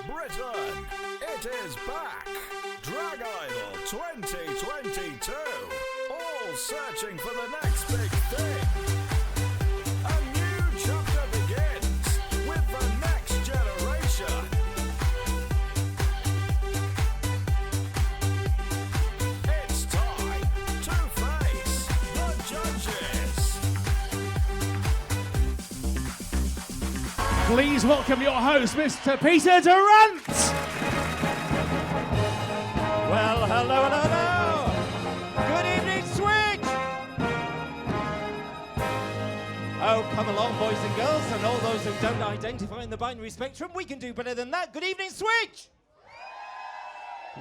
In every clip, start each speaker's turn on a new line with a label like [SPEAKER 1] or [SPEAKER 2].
[SPEAKER 1] Britain, it is back! Drag Idol 2022! All searching for the next big thing! A new chapter begins with the next generation! It's time to face the judges!
[SPEAKER 2] Please welcome your host, Mr. Peter Durrant!
[SPEAKER 3] Well, hello, hello, hello! Good evening, Switch! Oh, come along, boys and girls, and all those who don't identify in the binary spectrum, we can do better than that. Good evening, Switch!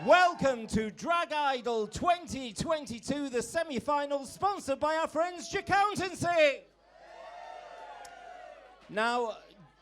[SPEAKER 3] Welcome to Drag Idol 2022, the semi-finals, sponsored by our friends Accountancy. Now,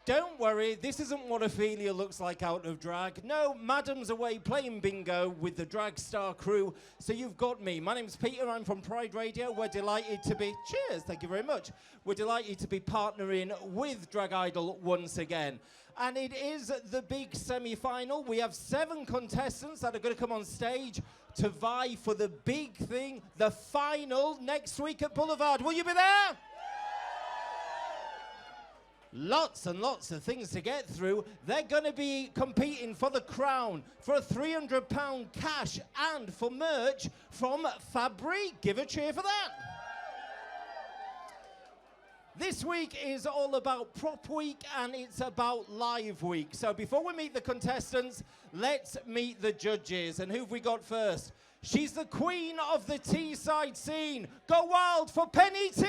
[SPEAKER 3] don't worry, this isn't what Ophelia looks like out of drag. No, Madam's away playing bingo with the Drag Star crew, so you've got me. My name's Peter, I'm from Pride Radio. We're delighted to be, cheers, thank you very much. We're delighted to be partnering with Drag Idol once again. And it is the big semi-final. We have 7 contestants that are going to come on stage to vie for the big thing, the final, next week at Boulevard. Will you be there? Lots and lots of things to get through. They're going to be competing for the crown, for a £300 cash, and for merch from FabriQ. Give a cheer for that. This week is all about Prop Week and it's about Live Week. So before we meet the contestants, let's meet the judges. And who've we got first? She's the queen of the Teesside scene. Go wild for Penny T!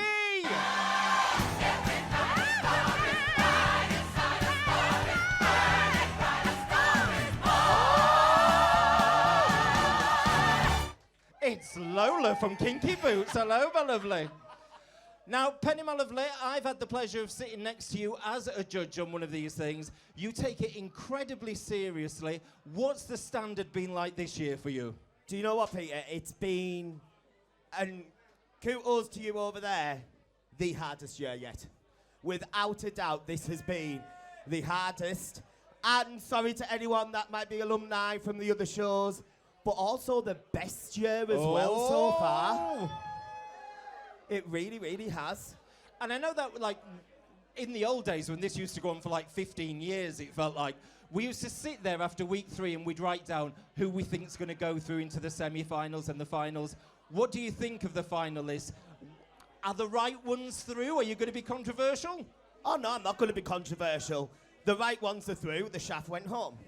[SPEAKER 3] It's Lola from Kinky Boots. Hello, my lovely. Now, Penny, my lovely, I've had the pleasure of sitting next to you as a judge on one of these things. You take it incredibly seriously. What's the standard been like this year for you?
[SPEAKER 4] Do you know what, Peter? It's been, and kudos to you over there, the hardest year yet. Without a doubt, this has been the hardest. And sorry to anyone that might be alumni from the other shows, but also the best year as well so far. It really, really has.
[SPEAKER 3] And I know that, like, in the old days when this used to go on for like 15 years, it felt like we used to sit there after week 3 and we'd write down who we think's going to go through into the semi-finals and the finals. What do you think of the finalists? Are the right ones through? Are you going to be controversial?
[SPEAKER 4] Oh, no, I'm not going to be controversial. The right ones are through. The shaft went home.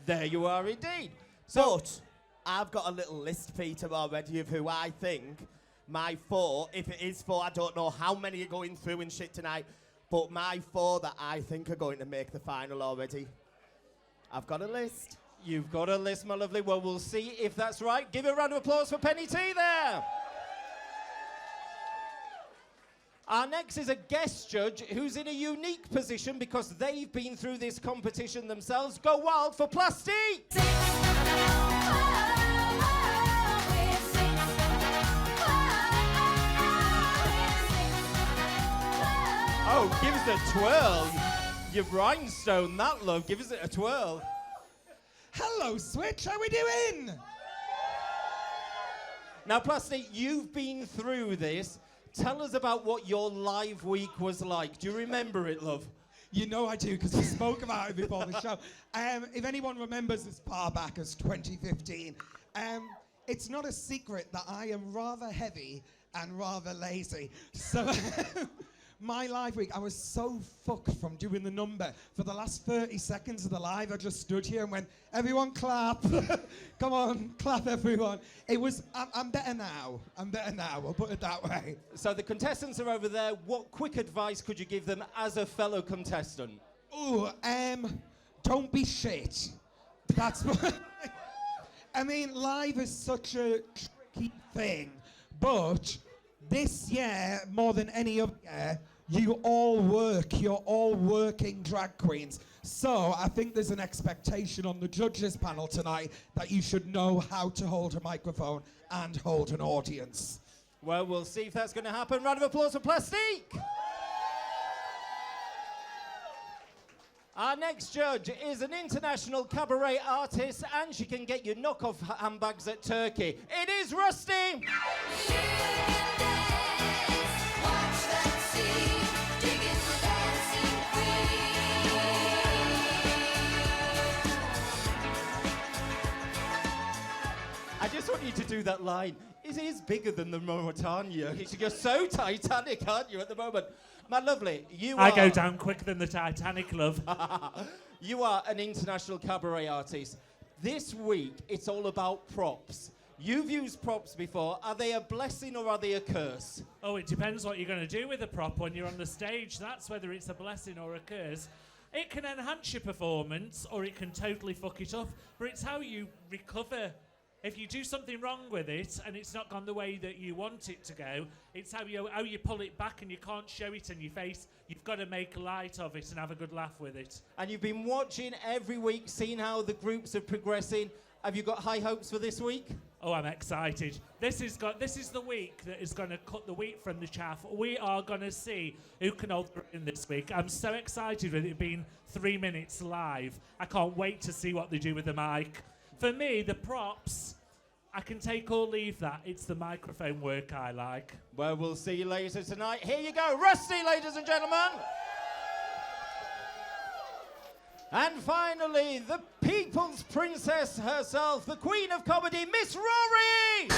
[SPEAKER 3] There you are indeed.
[SPEAKER 4] But I've got a little list, Peter, already of who I think my 4, if it is 4, I don't know how many are going through and shit tonight, but my 4 that I think are going to make the final already. I've got a list.
[SPEAKER 3] You've got a list, my lovely. Well, we'll see if that's right. Give a round of applause for Penny T there. Our next is a guest judge who's in a unique position because they've been through this competition themselves. Go wild for Plastique! Oh, give us a twirl. You've rhinestone that, love. Give us a twirl.
[SPEAKER 5] Hello, Switch. How we doing?
[SPEAKER 3] Now, Plastic, you've been through this. Tell us about what your live week was like. Do you remember it, love?
[SPEAKER 5] You know I do, because we spoke about it before the show. If anyone remembers as far back as 2015, it's not a secret that I am rather heavy and rather lazy. So my live week, I was so fucked from doing the number. For the last 30 seconds of the live, I just stood here and went, everyone clap. Come on, clap everyone. It was, I'm better now. I'm better now, I'll put it that way.
[SPEAKER 3] So the contestants are over there. What quick advice could you give them as a fellow contestant?
[SPEAKER 5] Ooh, don't be shit. That's what, I mean, live is such a tricky thing, but this year, more than any other year, you all work. You're all working drag queens. So I think there's an expectation on the judges panel tonight that you should know how to hold a microphone and hold an audience.
[SPEAKER 3] Well, we'll see if that's going to happen. Round of applause for Plastique. Our next judge is an international cabaret artist, and she can get you knockoff handbags at Turkey. It is Rusty! I just want you to do that line. It is bigger than the Mauritania. You're so Titanic, aren't you, at the moment? My lovely,
[SPEAKER 2] I go down quicker than the Titanic, love.
[SPEAKER 3] You are an international cabaret artist. This week, it's all about props. You've used props before. Are they a blessing or are they a curse?
[SPEAKER 2] Oh, it depends what you're going to do with a prop when you're on the stage. That's whether it's a blessing or a curse. It can enhance your performance or it can totally fuck it up, but it's how you recover. If you do something wrong with it and it's not gone the way that you want it to go, it's how you pull it back and you can't show it in your face. You've got to make light of it and have a good laugh with it.
[SPEAKER 3] And you've been watching every week, seeing how the groups are progressing. Have you got high hopes for this week?
[SPEAKER 2] Oh, I'm excited. This is the week that is going to cut the wheat from the chaff. We are going to see who can hold in this week. I'm so excited with it being 3 minutes live. I can't wait to see what they do with the mic. For me, the props, I can take or leave that. It's the microphone work I like.
[SPEAKER 3] Well, we'll see you later tonight. Here you go, Rusty, ladies and gentlemen. And finally, the people's princess herself, the queen of comedy, Miss Rory!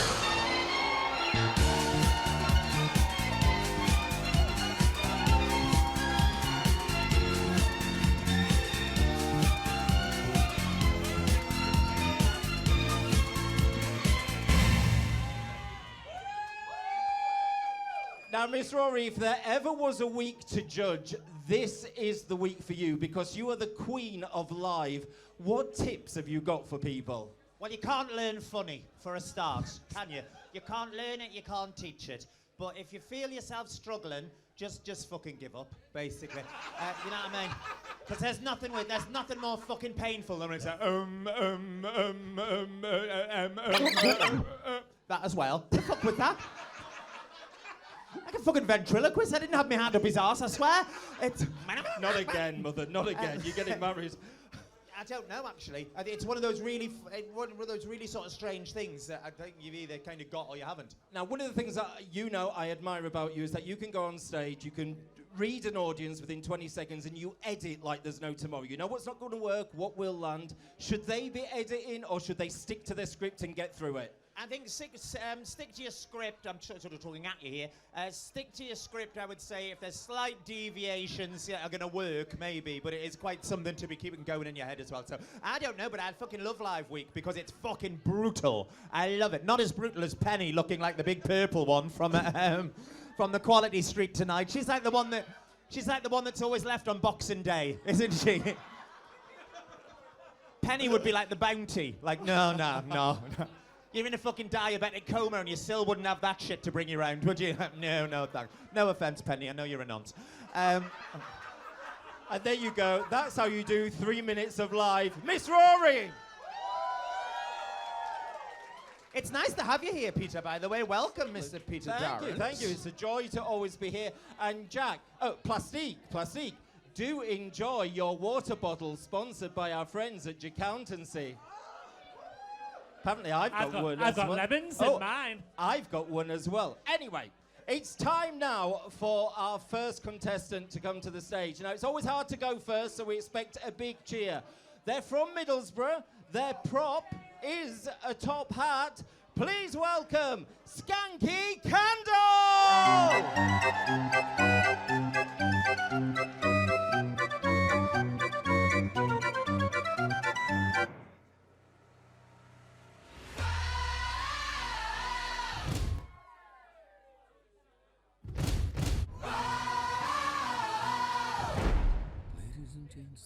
[SPEAKER 3] Now, Miss Rory, if there ever was a week to judge, this is the week for you because you are the queen of live. What tips have you got for people?
[SPEAKER 6] Well, you can't learn funny, for a start, can you? You can't learn it, you can't teach it. But if you feel yourself struggling, just fucking give up, basically. You know what I mean? Because there's nothing more fucking painful than when it's like, that as well. The fuck with that? Like a fucking ventriloquist. I didn't have my hand up his arse, I swear. It's
[SPEAKER 3] Not again, mother, not again. You're getting married.
[SPEAKER 6] I don't know, actually. It's one of those really sort of strange things that I think you've either kind of got or you haven't.
[SPEAKER 3] Now, one of the things that I admire about you is that you can go on stage, you can read an audience within 20 seconds and you edit like there's no tomorrow. You know what's not going to work, what will land. Should they be editing or should they stick to their script and get through it?
[SPEAKER 6] I think stick to your script. I'm sort of talking at you here. Stick to your script, I would say. If there's slight deviations are going to work, maybe, but it is quite something to be keeping going in your head as well. So, I don't know, but I fucking love Live Week because it's fucking brutal. I love it. Not as brutal as Penny looking like the big purple one from the Quality Street tonight. She's like the one that's always left on Boxing Day, isn't she? Penny would be like the Bounty. Like, no. You're in a fucking diabetic coma and you still wouldn't have that shit to bring you round, would you? No, thanks. No offence, Penny, I know you're a nonce.
[SPEAKER 3] And there you go. That's how you do 3 minutes of live. Miss Rory!
[SPEAKER 6] It's nice to have you here, Peter, by the way. Welcome, Mr. Peter Darrant.
[SPEAKER 3] Thank you. It's a joy to always be here. And Jack, Plastique. Do enjoy your water bottle sponsored by our friends at Accountancy. Apparently I've got one as well.
[SPEAKER 2] I've got lemons in mine.
[SPEAKER 3] I've got one as well. Anyway, it's time now for our first contestant to come to the stage. Now, it's always hard to go first, so we expect a big cheer. They're from Middlesbrough. Their prop is a top hat. Please welcome Skanky Candle!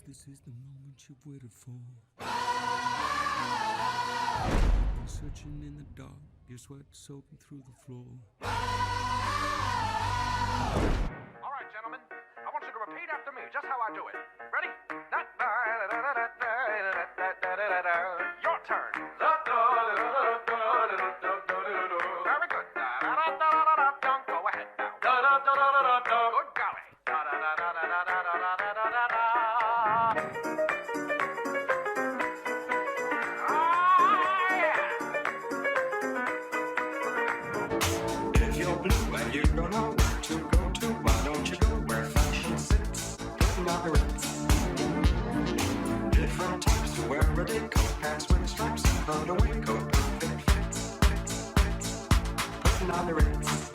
[SPEAKER 7] This is the moment you've waited for. You've been searching in the dark, your sweat soaking through the floor.
[SPEAKER 8] All right, gentlemen, I want you to repeat after me, just how I do it. Ready? Your turn. Very good. Go ahead now. Good golly.
[SPEAKER 9] everyday coat pants with stripes on a waistcoat, perfect fits. Putting on the Ritz.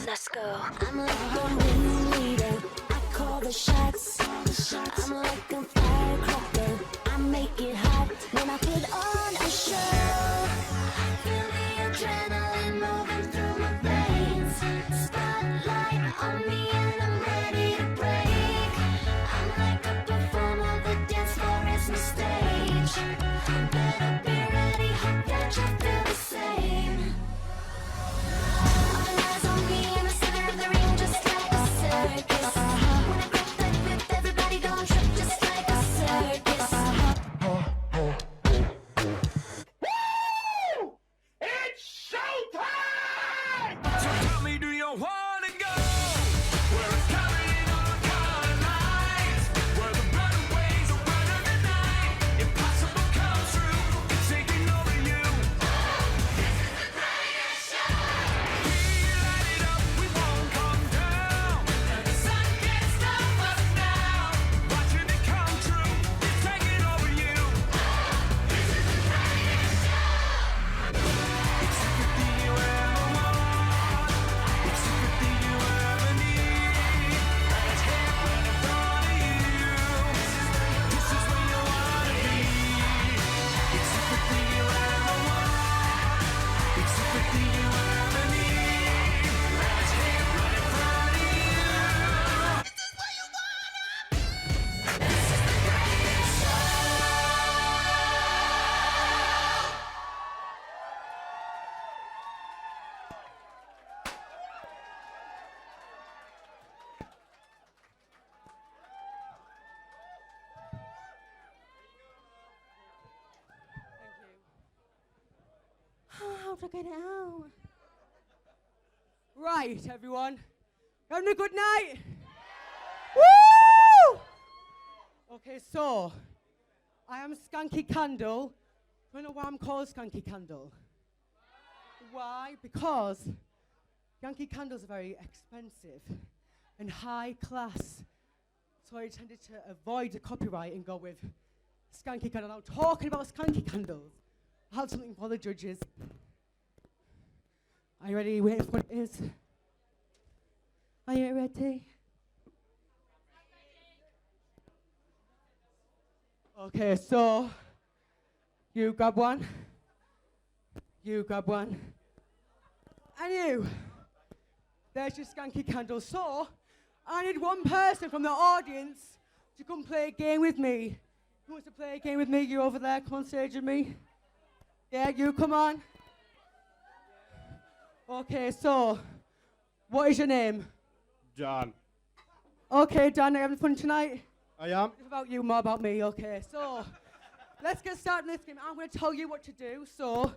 [SPEAKER 10] Let's go. I'm like a ringleader. I call the shots. I'm like a firecracker. I make it hot when I put on a show. Feel the adrenaline moving through my veins. Spotlight on me and I'm ready to break. I'm like a performer, the dance floor is my stage. Better be ready, hope that you feel the same. All eyes on me in the center of the ring, just like a circus. When I grab that whip, everybody don't trip, just like a circus.
[SPEAKER 9] It's showtime!
[SPEAKER 1] So tell me, do you wanna go where it's carrying on color lines, where the better ways are better than night? Impossible comes true, it's taking over you. This is the greatest show. We light it up, we won't come down. And the sun can't stop us now. Watching it come true, it's taking over you. This is the greatest show. It's everything you ever want. It's everything you ever need. Right here, right in front of you. This is where you wanna be. It's everything you ever want. It's everything you ever need. Right here, right in front of you. This is where you wanna be. This is the greatest show.
[SPEAKER 11] How to get out? Right, everyone. Having a good night? Woo! Okay, so I am Skanky Candle. Do you know why I'm called Skanky Candle? Why? Because Yankee candles are very expensive and high class. So I tended to avoid the copyright and go with Skanky Candle. Now, talking about Skanky Candles, I have something for the judges. Are you ready? Wait for what it is. Are you ready? Okay, so you grab one. You grab one. And you. There's your Skanky Candle. So I need one person from the audience to come play a game with me. Who wants to play a game with me? You over there, come on stage with me. Yeah, you come on. Okay, so what is your name?
[SPEAKER 3] John.
[SPEAKER 11] Okay, Dan, are you having fun tonight?
[SPEAKER 3] I am.
[SPEAKER 11] It's about you, more about me. Okay, so let's get started in this game. I'm going to tell you what to do, so,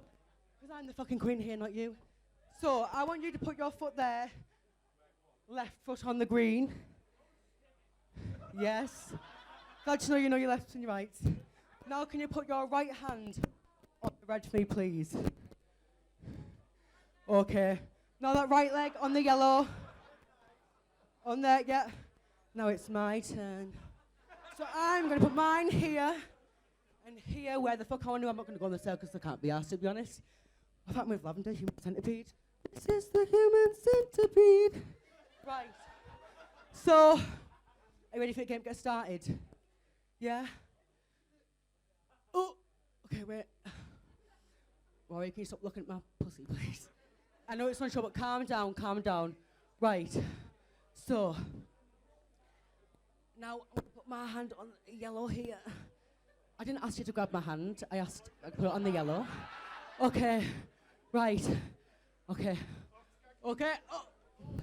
[SPEAKER 11] because I'm the fucking queen here, not you. So I want you to put your foot there, left foot on the green. Yes. Glad to know you know your left and your right. Now can you put your right hand on the red for me, please? Okay. Now that right leg on the yellow. On there, yeah. Now it's my turn. So I'm going to put mine here and here where the fuck I want to. I'm not going to go on the cell because I can't be asked, to be honest. I thought with Lavender, human centipede. This is the human centipede. Right. So, are you ready for the game to get started? Yeah? Oh, okay, wait. Rory, can you stop looking at my pussy, please? I know it's not sure, but calm down, calm down. Right. So, now I'm going to put my hand on the yellow here. I didn't ask you to grab my hand. I asked I put it on the yellow. Okay. Right. Okay. Okay. Oh.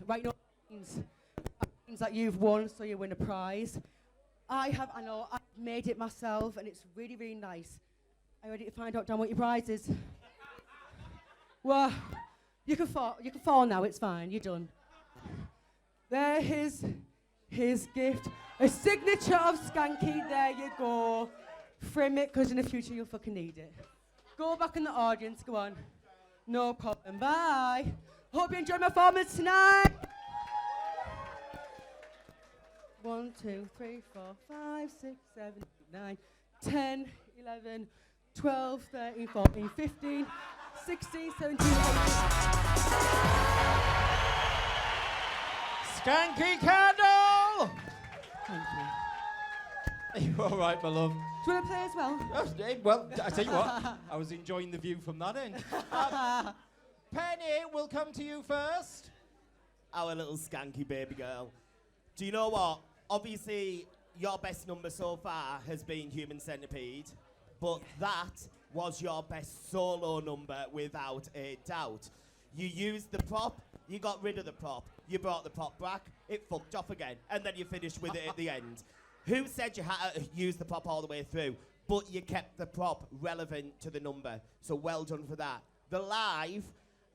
[SPEAKER 11] Right now means that you've won, so you win a prize. I know, I've made it myself, and it's really, really nice. Are you ready to find out, Dan, what your prize is? Well, you can fall now, it's fine, you're done. There is his gift. A signature of Skanky, there you go. Frame it, because in the future you'll fucking need it. Go back in the audience, go on. No problem, bye. Hope you enjoyed my performance tonight. 1, 2, 3, 4, 5, 6, 7, 8, 9, 10, 11, 12, 13, 14, 15, 16, 17, 18.
[SPEAKER 3] Skanky Candle!
[SPEAKER 11] Thank you.
[SPEAKER 3] Are you all right, my love?
[SPEAKER 11] Do you want to play as well?
[SPEAKER 3] Well, I tell you what, I was enjoying the view from that end. Penny, we'll come to you first.
[SPEAKER 4] Our little skanky baby girl. Do you know what? Obviously, your best number so far has been Human Centipede, but that was your best solo number without a doubt. You used the prop, you got rid of the prop, you brought the prop back, it fucked off again, and then you finished with it at the end. Who said you had to use the prop all the way through? But you kept the prop relevant to the number, so well done for that. The live,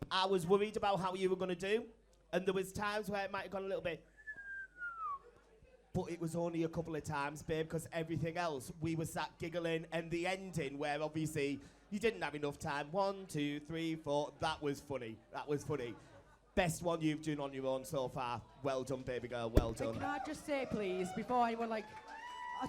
[SPEAKER 4] I was worried about how you were going to do, and there was times where it might have gone a little bit, but it was only a couple of times, babe, because everything else, we were sat giggling, and the ending, where obviously you didn't have enough time. 1, 2, 3, 4, that was funny. That was funny. Best one you've done on your own so far. Well done, baby girl, well done.
[SPEAKER 11] Can I just say, please, before anyone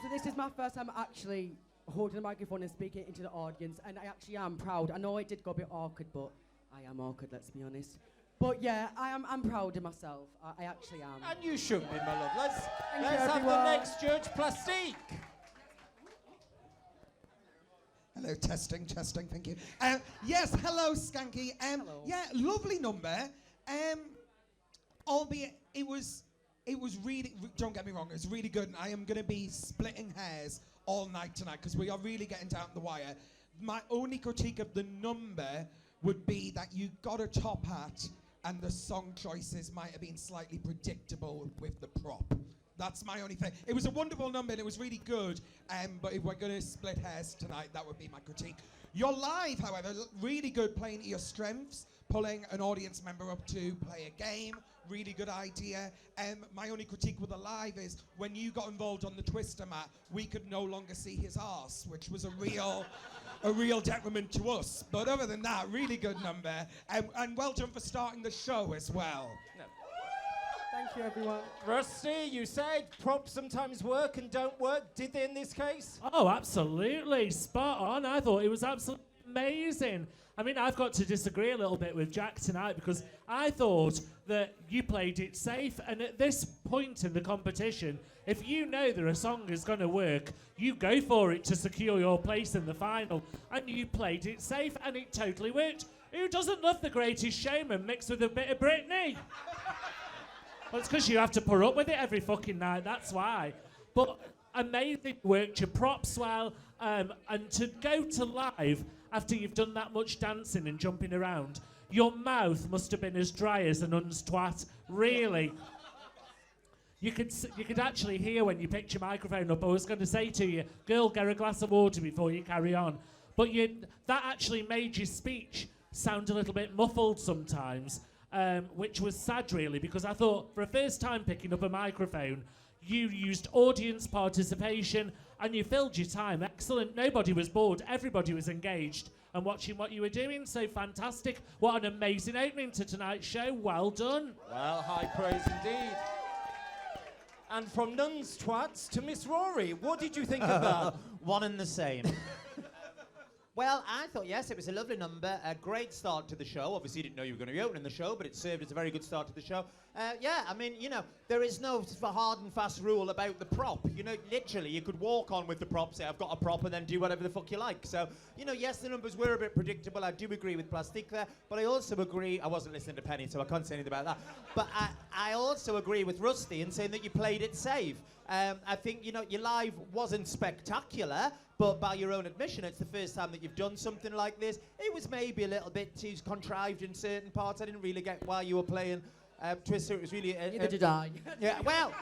[SPEAKER 11] so this is my first time actually holding the microphone and speaking into the audience, and I actually am proud. I know it did go a bit awkward, but I am awkward, let's be honest. But yeah, I'm proud of myself. I actually am.
[SPEAKER 3] And you should be, my love. Let's
[SPEAKER 11] Thank
[SPEAKER 3] have
[SPEAKER 11] you,
[SPEAKER 3] the
[SPEAKER 11] everyone.
[SPEAKER 3] next judge, Plastique.
[SPEAKER 5] Hello, testing, thank you. Yes, hello, Skanky.
[SPEAKER 11] Hello.
[SPEAKER 5] Yeah, lovely number. Albeit it was really, don't get me wrong, it's really good. And I am going to be splitting hairs all night tonight because we are really getting down the wire. My only critique of the number would be that you got a top hat and the song choices might have been slightly predictable with the prop. That's my only thing. It was a wonderful number and it was really good, but if we're going to split hairs tonight, that would be my critique. Your live, however, really good, playing to your strengths, pulling an audience member up to play a game, really good idea. My only critique with the live is when you got involved on the twister mat, we could no longer see his arse, which was a real detriment to us. But other than that, really good number. And well done for starting the show as well.
[SPEAKER 11] Thank you, everyone.
[SPEAKER 3] Rusty, you said props sometimes work and don't work. Did they in this case?
[SPEAKER 2] Oh, absolutely. Spot on. I thought it was absolutely amazing. I mean, I've got to disagree a little bit with Jack tonight because I thought that you played it safe. And at this point in the competition, if you know that a song is going to work, you go for it to secure your place in the final. And you played it safe and it totally worked. Who doesn't love The Greatest Showman mixed with a bit of Britney? Well, it's because you have to put up with it every fucking night, that's why. But amazing worked, your props well, and to go to live after you've done that much dancing and jumping around, your mouth must have been as dry as an un's twat, really. You could actually hear when you picked your microphone up. I was going to say to you, girl, get a glass of water before you carry on. But that actually made your speech sound a little bit muffled sometimes. Which was sad, really, because I thought for a first time picking up a microphone, you used audience participation and you filled your time. Excellent. Nobody was bored. Everybody was engaged and watching what you were doing. So fantastic. What an amazing opening to tonight's show. Well done.
[SPEAKER 3] Well, high praise indeed. And from nuns twats to Miss Rory, what did you think of that?
[SPEAKER 6] One and the same. Well, I thought, yes, it was a lovely number, a great start to the show. Obviously, you didn't know you were going to be opening the show, but it served as a very good start to the show. Yeah, I mean, you know, there is no hard and fast rule about the prop. You know, literally, you could walk on with the prop, say, I've got a prop, and then do whatever the fuck you like. So, you know, yes, the numbers were a bit predictable. I do agree with Plastique there, but I also agree, I wasn't listening to Penny, so I can't say anything about that. But I also agree with Rusty in saying that you played it safe. I think, you know, your live wasn't spectacular, but by your own admission, it's the first time that you've done something like this. It was maybe a little bit too contrived in certain parts. I didn't really get why you were playing Twister. It was really...
[SPEAKER 11] Neither did I.
[SPEAKER 6] Yeah, well...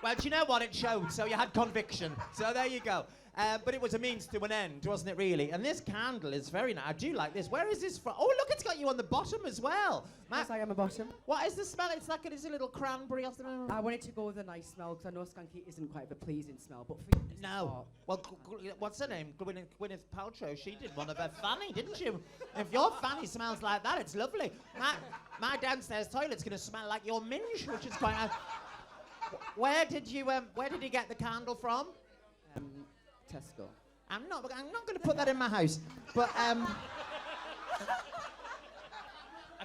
[SPEAKER 6] well, do you know what? It showed, so you had conviction. So there you go. But it was a means to an end, wasn't it, really? And this candle is very nice. I do like this. Where is this from? Oh, look, it's got you on the bottom as well.
[SPEAKER 11] Yes, I am a bottom.
[SPEAKER 6] What is the smell? It's like it's a little cranberry or something.
[SPEAKER 11] I wanted to go with a nice smell because I know Skanky isn't quite a pleasing smell, but for you, it's
[SPEAKER 6] No. Well, what's her name? Gwyneth Paltrow. She did one of her fanny, didn't she? If your fanny smells like that, it's lovely. My downstairs toilet's going to smell like your minge, which is quite nice. Where did you get the candle from?
[SPEAKER 11] Tesco.
[SPEAKER 6] I'm not going to put that in my house. But I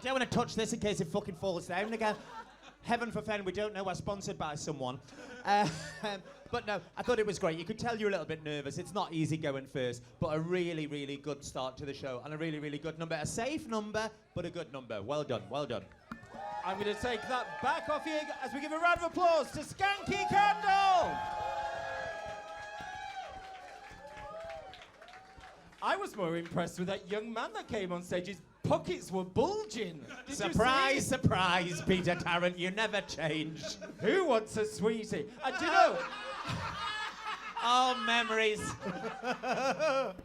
[SPEAKER 6] don't want to touch this in case it fucking falls down again. Heaven forfend, we don't know we're sponsored by someone. But no, I thought it was great. You could tell you're a little bit nervous. It's not easy going first, but a really, really good start to the show and a really, really good number. A safe number, but a good number. Well done, well done.
[SPEAKER 3] I'm going to take that back off you as we give a round of applause to Skanky Candle. I was more impressed with that young man that came on stage. His pockets were bulging. Did
[SPEAKER 6] Surprise,
[SPEAKER 3] you see?
[SPEAKER 6] surprise, Peter Tarrant. You never change.
[SPEAKER 3] Who wants a sweetie? And do you know?
[SPEAKER 6] Oh, memories.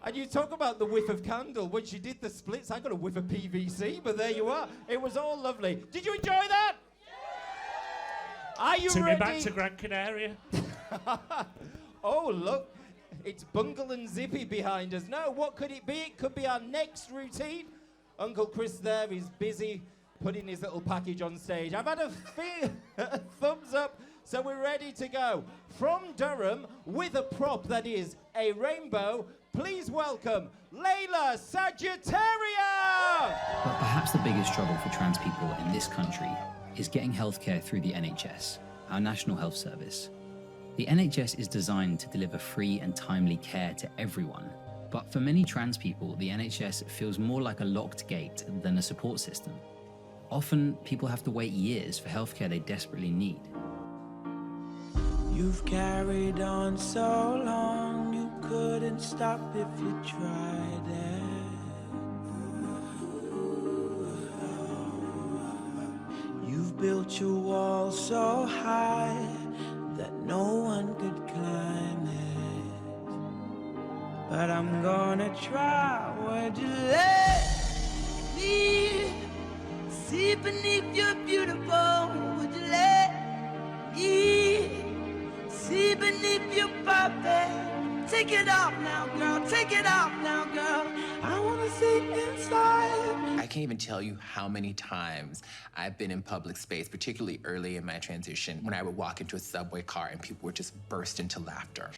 [SPEAKER 3] And you talk about the whiff of candle. When she did the splits, I got a whiff of PVC, but there you are. It was all lovely. Did you enjoy that? Are you
[SPEAKER 2] Took
[SPEAKER 3] ready?
[SPEAKER 2] me back to Gran Canaria.
[SPEAKER 3] Oh, look. It's Bungle and Zippy behind us. No, what could it be? It could be our next routine. Uncle Chris there is busy putting his little package on stage. I've had a thumbs up, so we're ready to go. From Durham, with a prop that is a rainbow, please welcome Layla Sagittarius!
[SPEAKER 12] But perhaps the biggest struggle for trans people in this country is getting healthcare through the NHS, our National Health Service. The NHS is designed to deliver free and timely care to everyone. But for many trans people, the NHS feels more like a locked gate than a support system. Often, people have to wait years for healthcare they desperately need.
[SPEAKER 13] You've carried on so long, you couldn't stop if you tried it. You've built your wall so high that no one could climb it. But I'm gonna try. Would you let me see beneath your beautiful? Would you let me see beneath your puppet? Take it off now, girl. Take it off now, girl. I wanna see inside.
[SPEAKER 14] I can't even tell you how many times I've been in public space, particularly early in my transition, when I would walk into a subway car and people would just burst into laughter.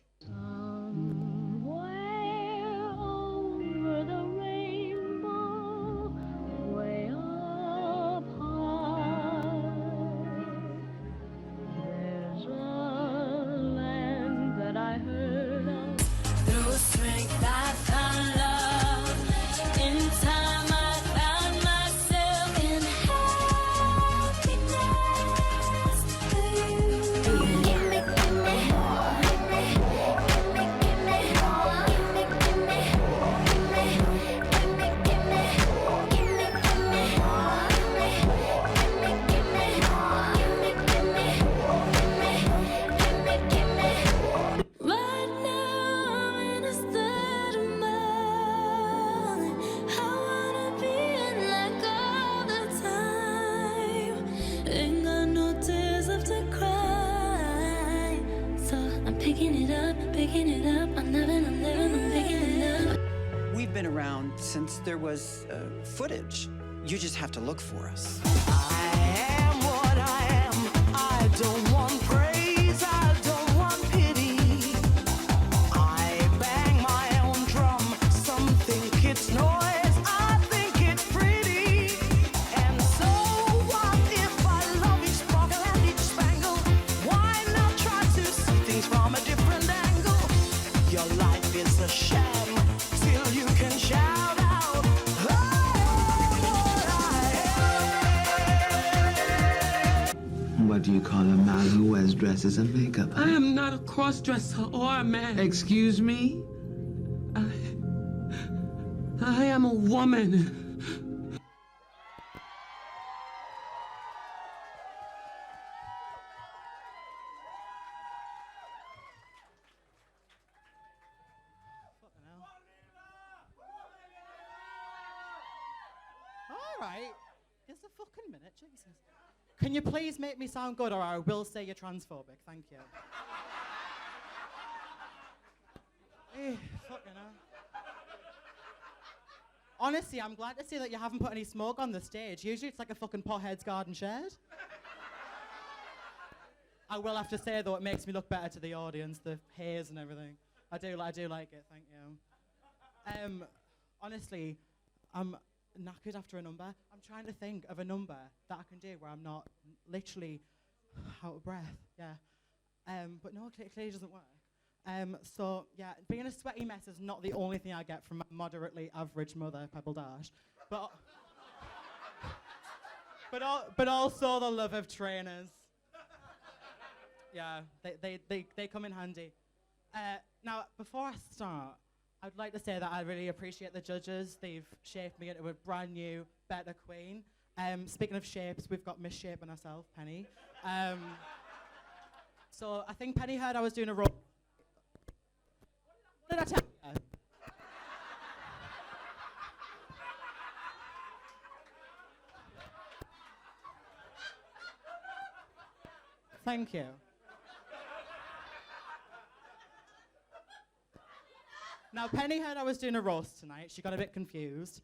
[SPEAKER 15] We've been around since there was footage. You just have to look for us.
[SPEAKER 13] I am what I am. I don't want praise. I don't want pity. I bang my own drum. Some think it's noise. I think it's pretty. And so what if I love each sparkle and each spangle? Why not try to see things from a different angle? Your life is a sham till you can shout out.
[SPEAKER 16] What do you call a man who wears dresses and makeup?
[SPEAKER 13] I am not a cross-dresser or a man.
[SPEAKER 16] Excuse me?
[SPEAKER 13] I am a woman.
[SPEAKER 11] All right. Just a fucking minute, Jesus. Can you please make me sound good, or I will say you're transphobic? Thank you. Fucking hell. Honestly, I'm glad to see that you haven't put any smoke on the stage. Usually it's like a fucking pothead's garden shed. I will have to say though, it makes me look better to the audience, the hairs and everything. I do like it, thank you. Honestly, I'm knackered after a number. I'm trying to think of a number that I can do where I'm not literally out of breath, yeah. But no, it clearly doesn't work. So yeah, being a sweaty mess is not the only thing I get from my moderately average mother, Pebble Dash, but also the love of trainers. Yeah, they come in handy. Now, before I start, I'd like to say that I really appreciate the judges. They've shaped me into a brand new, better queen. Speaking of shapes, we've got misshapen herself, Penny. So I think Penny heard I was doing a role. What did I tell her? Thank you. Now, Penny heard I was doing a roast tonight. She got a bit confused.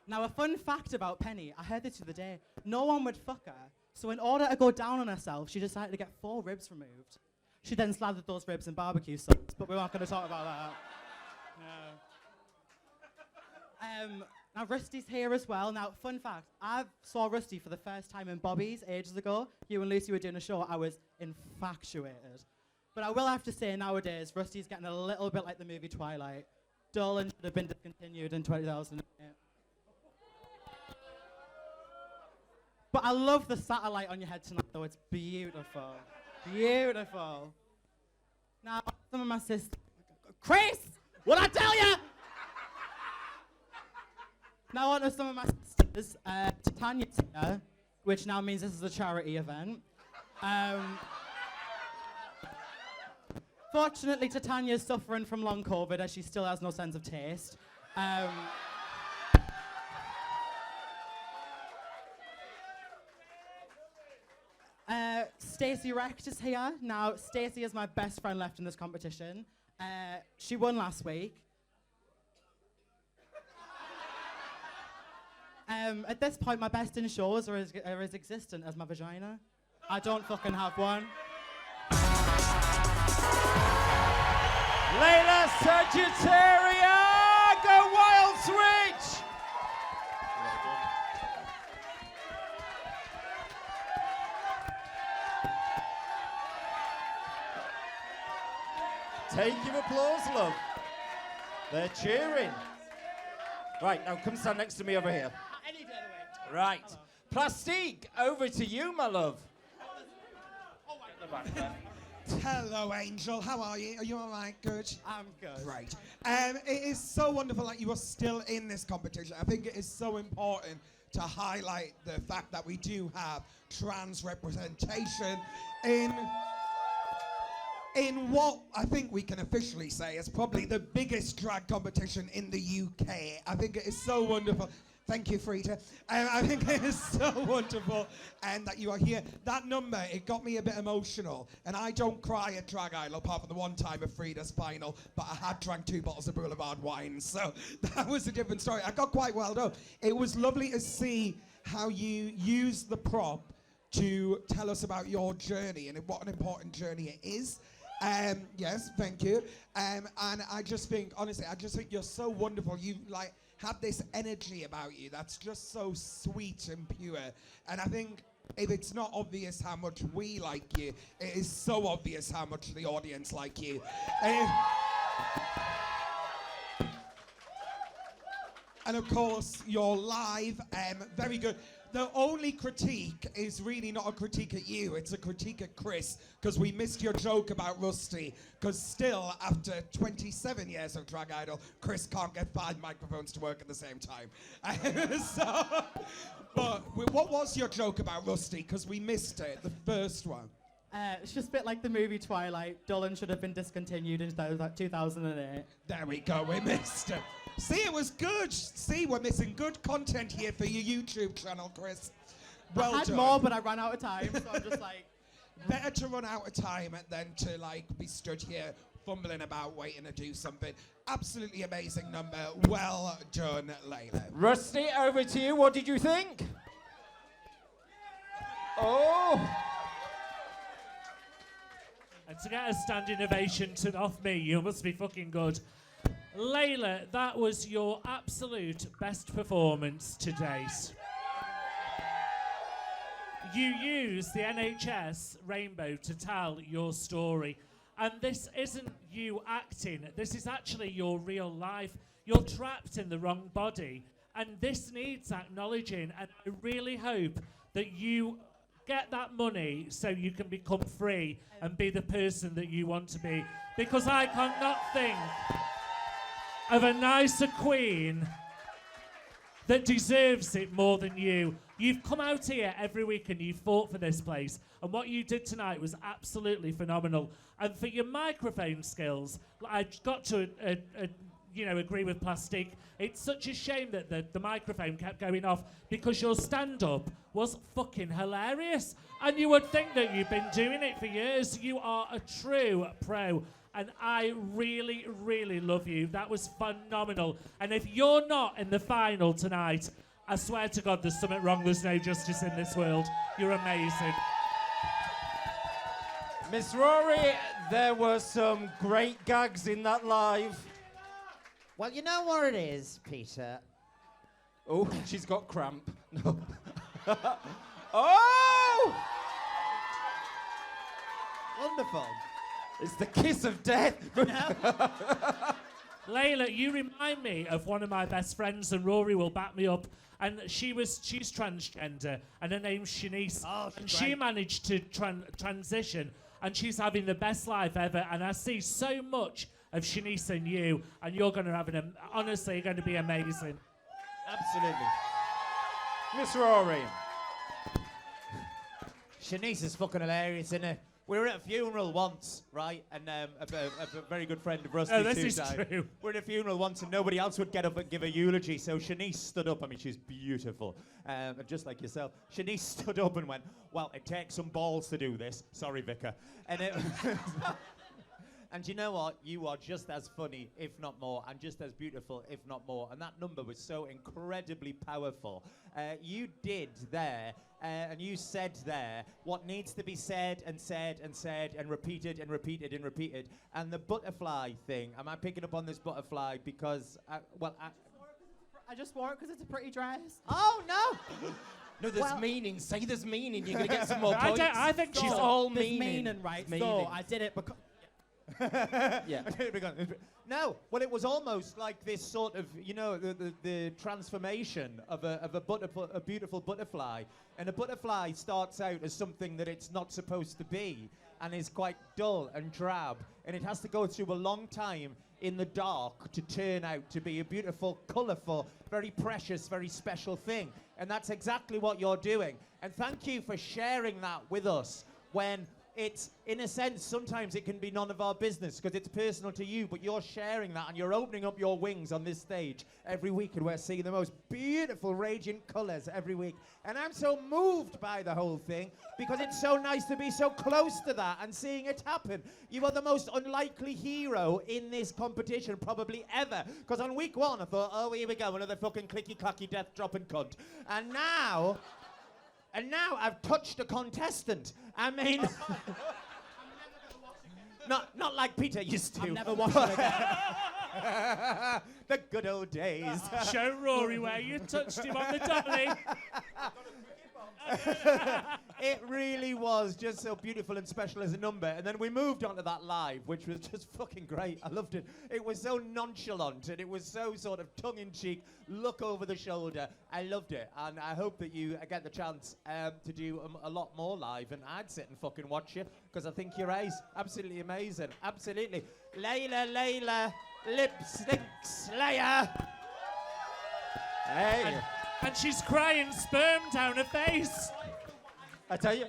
[SPEAKER 11] Now, a fun fact about Penny, I heard this the other day. No one would fuck her, so in order to go down on herself, she decided to get 4 ribs removed. She then slathered those ribs in barbecue sauce, but we're not going to talk about that. No. Now, Rusty's here as well. Now, fun fact, I saw Rusty for the first time in Bobby's ages ago. You and Lucy were doing a show. I was infatuated. But I will have to say, nowadays, Rusty's getting a little bit like the movie Twilight. Dull and should have been discontinued in 2008. But I love the satellite on your head tonight, though. It's beautiful. Beautiful. Now, some of my sisters... Chris! What'd I tell you? Now on to some of my sisters. Titania's here, which now means this is a charity event. Fortunately, Titania's suffering from long COVID, as she still has no sense of taste. Stacy Wrecked is here. Now, Stacy is my best friend left in this competition. She won last week. At this point, my best in shows are as existent as my vagina. I don't fucking have one.
[SPEAKER 3] Layla Sagittarius, go Wild Switch! Take your applause, love. They're cheering. Right, now come stand next to me over here.
[SPEAKER 11] Any day of the way.
[SPEAKER 3] Right. Plastique, over to you, my love.
[SPEAKER 5] Hello, Angel. How are you? Are you all right? Good?
[SPEAKER 11] I'm good.
[SPEAKER 5] Great. It is so wonderful that you are still in this competition. I think it is so important to highlight the fact that we do have trans representation in what I think we can officially say is probably the biggest drag competition in the UK. I think it is so wonderful. Thank you, Frida. I think it is so wonderful that you are here. That number, it got me a bit emotional. And I don't cry at Drag Isle, apart from the one time of Frida's final, but I had drank 2 bottles of Boulevard wine, so that was a different story. I got quite well done. It was lovely to see how you used the prop to tell us about your journey and what an important journey it is. Yes, thank you. And I just think, honestly, you're so wonderful. You have this energy about you that's just so sweet and pure. And I think if it's not obvious how much we like you, it is so obvious how much the audience like you. And of course, you're live, very good. The only critique is really not a critique at you, it's a critique at Chris, because we missed your joke about Rusty, because still, after 27 years of Drag Idol, Chris can't get 5 microphones to work at the same time. But what was your joke about Rusty? Because we missed it, the first one.
[SPEAKER 11] It's just a bit like the movie Twilight. Dolan should have been discontinued in 2008.
[SPEAKER 5] There we go, we missed it. See, it was good. See, we're missing good content here for your YouTube channel, Chris. Well
[SPEAKER 11] I had
[SPEAKER 5] done.
[SPEAKER 11] more, but I ran out of time, so I'm just like...
[SPEAKER 5] Better to run out of time than to, be stood here fumbling about waiting to do something. Absolutely amazing number. Well done, Layla.
[SPEAKER 3] Rusty, over to you. What did you think? Oh!
[SPEAKER 2] And to get a standing ovation off me, you must be fucking good. Layla, that was your absolute best performance to date. You used the NHS rainbow to tell your story. And this isn't you acting, this is actually your real life. You're trapped in the wrong body. And this needs acknowledging. And I really hope that you get that money so you can become free and be the person that you want to be. Because I cannot think of a nicer queen that deserves it more than you. You've come out here every week and you've fought for this place. And what you did tonight was absolutely phenomenal. And for your microphone skills, I've got to agree with Plastic. It's such a shame that the microphone kept going off because your stand-up was fucking hilarious. And you would think that you've been doing it for years. You are a true pro. And I really, really love you. That was phenomenal. And if you're not in the final tonight, I swear to God there's something wrong. There's no justice in this world. You're amazing.
[SPEAKER 3] Miss Rory, there were some great gags in that live.
[SPEAKER 6] Well, you know what it is, Peter.
[SPEAKER 3] Oh, she's got cramp. No. Oh!
[SPEAKER 6] Wonderful.
[SPEAKER 3] It's the kiss of death.
[SPEAKER 2] Layla, you remind me of one of my best friends, and Rory will back me up. And she's transgender, and her name's Shanice.
[SPEAKER 6] Oh,
[SPEAKER 2] and
[SPEAKER 6] she's
[SPEAKER 2] she
[SPEAKER 6] great.
[SPEAKER 2] managed to transition, and she's having the best life ever. And I see so much of Shanice in you, and you're going to have honestly, you're going to be amazing.
[SPEAKER 6] Absolutely.
[SPEAKER 3] Miss Rory.
[SPEAKER 6] Shanice is fucking hilarious, isn't it? We were at a funeral once, right? And a very good friend of Rusty's
[SPEAKER 2] Oh, this is
[SPEAKER 6] died.
[SPEAKER 2] true.
[SPEAKER 6] We're at a funeral once and nobody else would get up and give a eulogy. So Shanice stood up. I mean, she's beautiful. And just like yourself. Shanice stood up and went, well, it takes some balls to do this. Sorry, Vicar. And it... And you know what? You are just as funny, if not more, and just as beautiful, if not more. And that number was so incredibly powerful. You did there, and you said there, what needs to be said and said and said and repeated and repeated and repeated. And the butterfly thing, am I picking up on this butterfly because,
[SPEAKER 17] I just wore it because it's a pretty dress.
[SPEAKER 6] Oh, no!
[SPEAKER 3] No, there's meaning. Say there's meaning. You're going to get some more points.
[SPEAKER 2] I think she's
[SPEAKER 3] all
[SPEAKER 17] There's
[SPEAKER 3] meaning.
[SPEAKER 17] right?
[SPEAKER 3] Meaning.
[SPEAKER 17] So I did it because...
[SPEAKER 6] Yeah. No, well, it was almost like this sort of, the transformation of a beautiful butterfly. And a butterfly starts out as something that it's not supposed to be, and is quite dull and drab, and it has to go through a long time in the dark to turn out to be a beautiful, colourful, very precious, very special thing. And that's exactly what you're doing. And thank you for sharing that with us when it's, in a sense, sometimes it can be none of our business because it's personal to you, but you're sharing that and you're opening up your wings on this stage every week, and we're seeing the most beautiful, radiant colours every week. And I'm so moved by the whole thing because it's so nice to be so close to that and seeing it happen. You are the most unlikely hero in this competition probably ever, because on week one I thought, oh, here we go, another fucking clicky-clacky death-dropping cunt. And now I've touched a contestant. I mean, not like Peter used to.
[SPEAKER 17] I'm never watching again.
[SPEAKER 6] The good old days.
[SPEAKER 2] Show Rory where you touched him on the dolly.
[SPEAKER 6] It really was just so beautiful and special as a number. And then we moved on to that live, which was just fucking great. I loved it. It was so nonchalant and it was so sort of tongue-in-cheek, look over the shoulder. I loved it. And I hope that you get the chance to do a lot more live. And I'd sit and fucking watch you because I think you're ace. Absolutely amazing. Absolutely. Layla, lipstick slayer.
[SPEAKER 3] Hey.
[SPEAKER 2] And she's crying sperm down her face.
[SPEAKER 3] I tell you,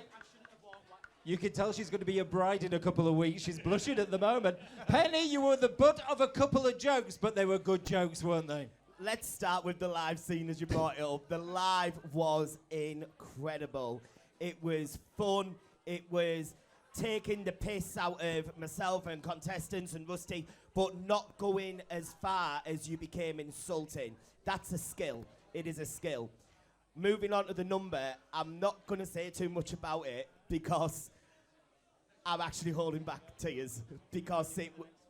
[SPEAKER 3] you can tell she's going to be a bride in a couple of weeks. She's blushing at the moment. Penny, you were the butt of a couple of jokes, but they were good jokes, weren't they?
[SPEAKER 4] Let's start with the live scene as you brought it up. The live was incredible. It was fun. It was taking the piss out of myself and contestants and Rusty, but not going as far as you became insulting. That's a skill. It is a skill. Moving on to the number, I'm not going to say too much about it because I'm actually holding back tears because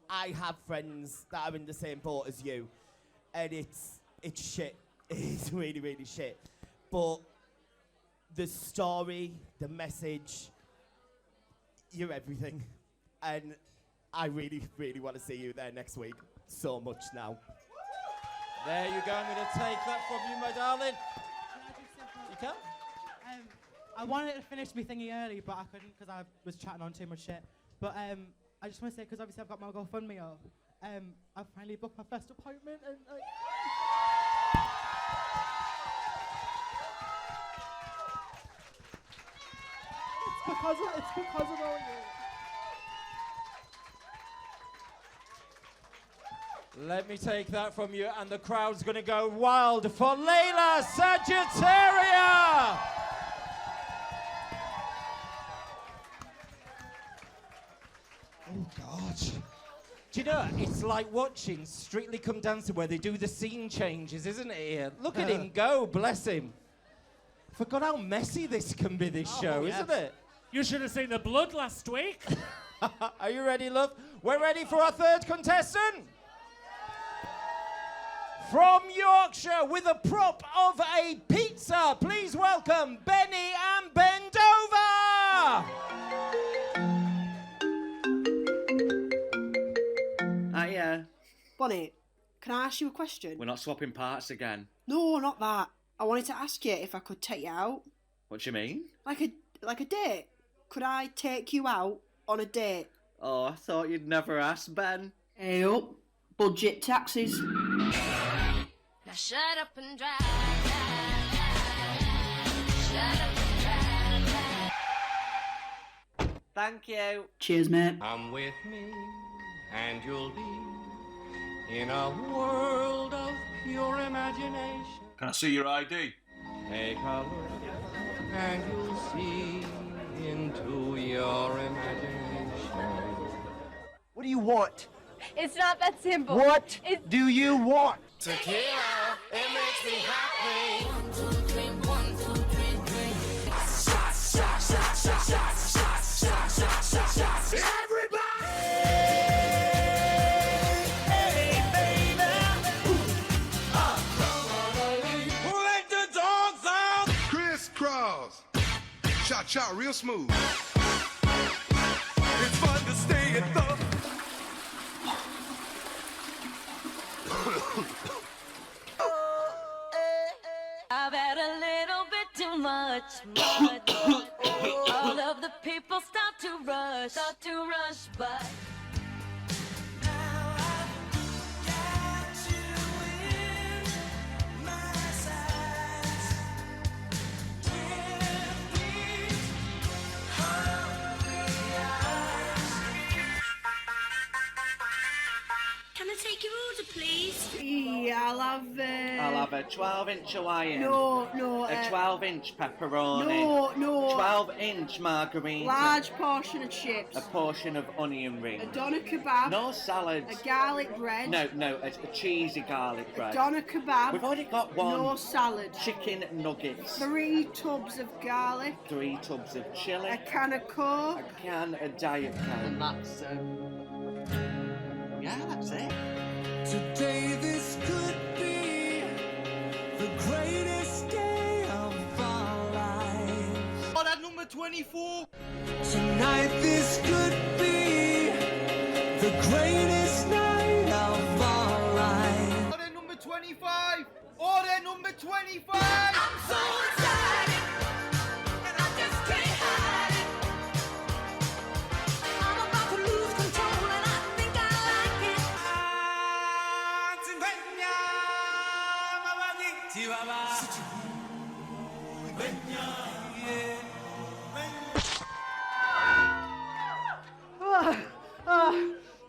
[SPEAKER 4] I have friends that are in the same boat as you, and it's shit. It's really, really shit. But the story, the message, you're everything. And I really, really want to see you there next week. So much now.
[SPEAKER 3] There you go. I'm going to take that from you, my darling. You can?
[SPEAKER 17] I wanted to finish my thingy early, but I couldn't because I was chatting on too much shit. But I just want to say, because obviously I've got my GoFundMe up, I've finally booked my first appointment. And it's because of all you.
[SPEAKER 3] Let me take that from you, and the crowd's going to go wild for Layla Sagittarius!
[SPEAKER 5] Oh, God.
[SPEAKER 3] Do you know, it's like watching Strictly Come Dancing where they do the scene changes, isn't it, here? Look at him go, bless him. Forgot how messy this can be, this show, isn't it?
[SPEAKER 2] You should have seen the blood last week.
[SPEAKER 3] Are you ready, love? We're ready for our third contestant. From Yorkshire, with a prop of a pizza, please welcome Benny and Bendover!
[SPEAKER 18] Hiya.
[SPEAKER 19] Bonnie, can I ask you a question?
[SPEAKER 18] We're not swapping parts again.
[SPEAKER 19] No, not that. I wanted to ask you if I could take you out.
[SPEAKER 18] What do you mean?
[SPEAKER 19] Like a date. Could I take you out on a date?
[SPEAKER 18] Oh, I thought you'd never ask, Ben.
[SPEAKER 19] Hey up. Budget taxis.
[SPEAKER 10] Now shut up and drive. Shut up and drive.
[SPEAKER 18] Thank you.
[SPEAKER 19] Cheers, mate.
[SPEAKER 20] Come with me, and you'll be in a world of pure imagination.
[SPEAKER 21] Can I see your ID?
[SPEAKER 20] Take a look, and you'll see into your imagination.
[SPEAKER 22] What do you want?
[SPEAKER 23] It's not that simple.
[SPEAKER 22] What do you want?
[SPEAKER 20] Tequila, it makes me happy.
[SPEAKER 10] 1, 2, 3, 1, 2, 3, 3.
[SPEAKER 20] Shots, shots, shots, shots, shots, shots, shots, shots, shots, shots. Everybody! Hey, baby! Let the dogs out!
[SPEAKER 24] Crisscross. Shot, shot, real smooth.
[SPEAKER 20] It's fun to stay at the...
[SPEAKER 10] I've had a little bit too much. All of the people start to rush, but now I've got you in my sights. With these hungry eyes.
[SPEAKER 19] Can I take your order, please? Yeah, I'll have
[SPEAKER 18] a 12-inch Hawaiian.
[SPEAKER 19] No.
[SPEAKER 18] A 12-inch pepperoni.
[SPEAKER 19] No.
[SPEAKER 18] 12-inch margarita.
[SPEAKER 19] Large portion of chips.
[SPEAKER 18] A portion of onion rings.
[SPEAKER 19] A doner kebab.
[SPEAKER 18] No salads.
[SPEAKER 19] A garlic bread.
[SPEAKER 18] No, a cheesy garlic bread.
[SPEAKER 19] Doner kebab.
[SPEAKER 18] We've already got one.
[SPEAKER 19] No salad.
[SPEAKER 18] Chicken nuggets.
[SPEAKER 19] 3 tubs of garlic.
[SPEAKER 18] 3 tubs of chili.
[SPEAKER 19] A can of Coke.
[SPEAKER 18] A can of Diet Coke. And that's, yeah, that's it.
[SPEAKER 20] Today this could be the greatest day of our lives.
[SPEAKER 21] Order number 24.
[SPEAKER 20] Tonight this could be the greatest night of our lives.
[SPEAKER 21] Order number 25. Order number 25.
[SPEAKER 10] I'm so excited, and I just can't hide it. I'm about to lose control, and I think I like it.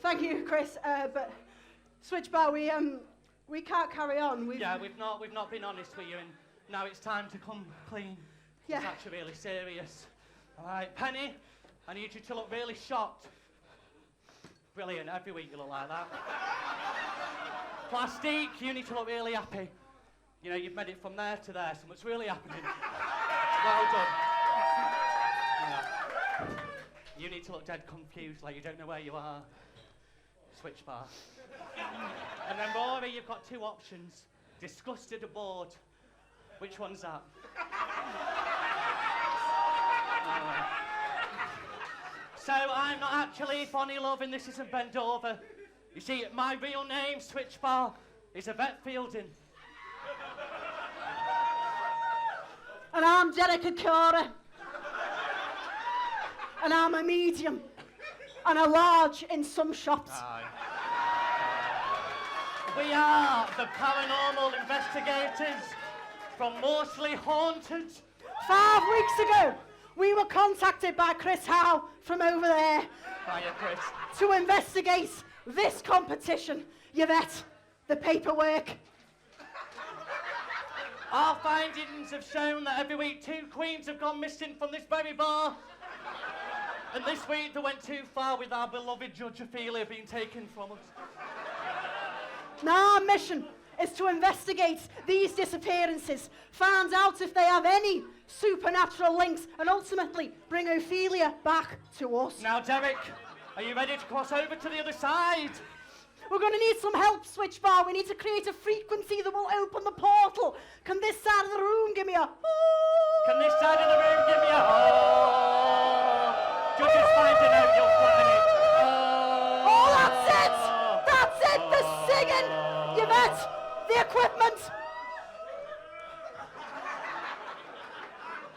[SPEAKER 17] Thank you, Chris. But Switchbar, we can't carry on.
[SPEAKER 25] We've not been honest with you, and now it's time to come clean.
[SPEAKER 17] Yeah.
[SPEAKER 25] It's actually really serious. All right, Penny, I need you to look really shocked. Brilliant, every week you look like that. Plastique, you need to look really happy. You know, you've made it from there to there, so much really happening. Well done. Yeah. You need to look dead confused, like you don't know where you are. Switch bar. And then Rory, you've got two options. Disgusted or bored. Which one's that? So I'm not actually Bonnie Love and this isn't Bendover. You see, my real name, Switch Bar, is Yvette Fielding.
[SPEAKER 1] And I'm Jerica Cora. And I'm a medium. And a large in some shops.
[SPEAKER 25] Aye. We are the paranormal investigators from Morsley Haunted.
[SPEAKER 1] 5 weeks ago, we were contacted by Chris Howe from over there.
[SPEAKER 25] Hiya, Chris.
[SPEAKER 1] To investigate this competition. Yvette, the paperwork.
[SPEAKER 25] Our findings have shown that every week 2 queens have gone missing from this very bar. And this week they went too far with our beloved Judge Ophelia being taken from us.
[SPEAKER 1] Now our mission is to investigate these disappearances, find out if they have any supernatural links, and ultimately bring Ophelia back to us.
[SPEAKER 25] Now, Derek, are you ready to cross over to the other side?
[SPEAKER 1] We're going to need some help, Switchbar. We need to create a frequency that will open the portal. Can this side of the room give me a
[SPEAKER 25] Can this side of the room give me a Judges finding out you'll flatten it.
[SPEAKER 1] Oh, that's it! That's it! The singing! Yvette, the equipment!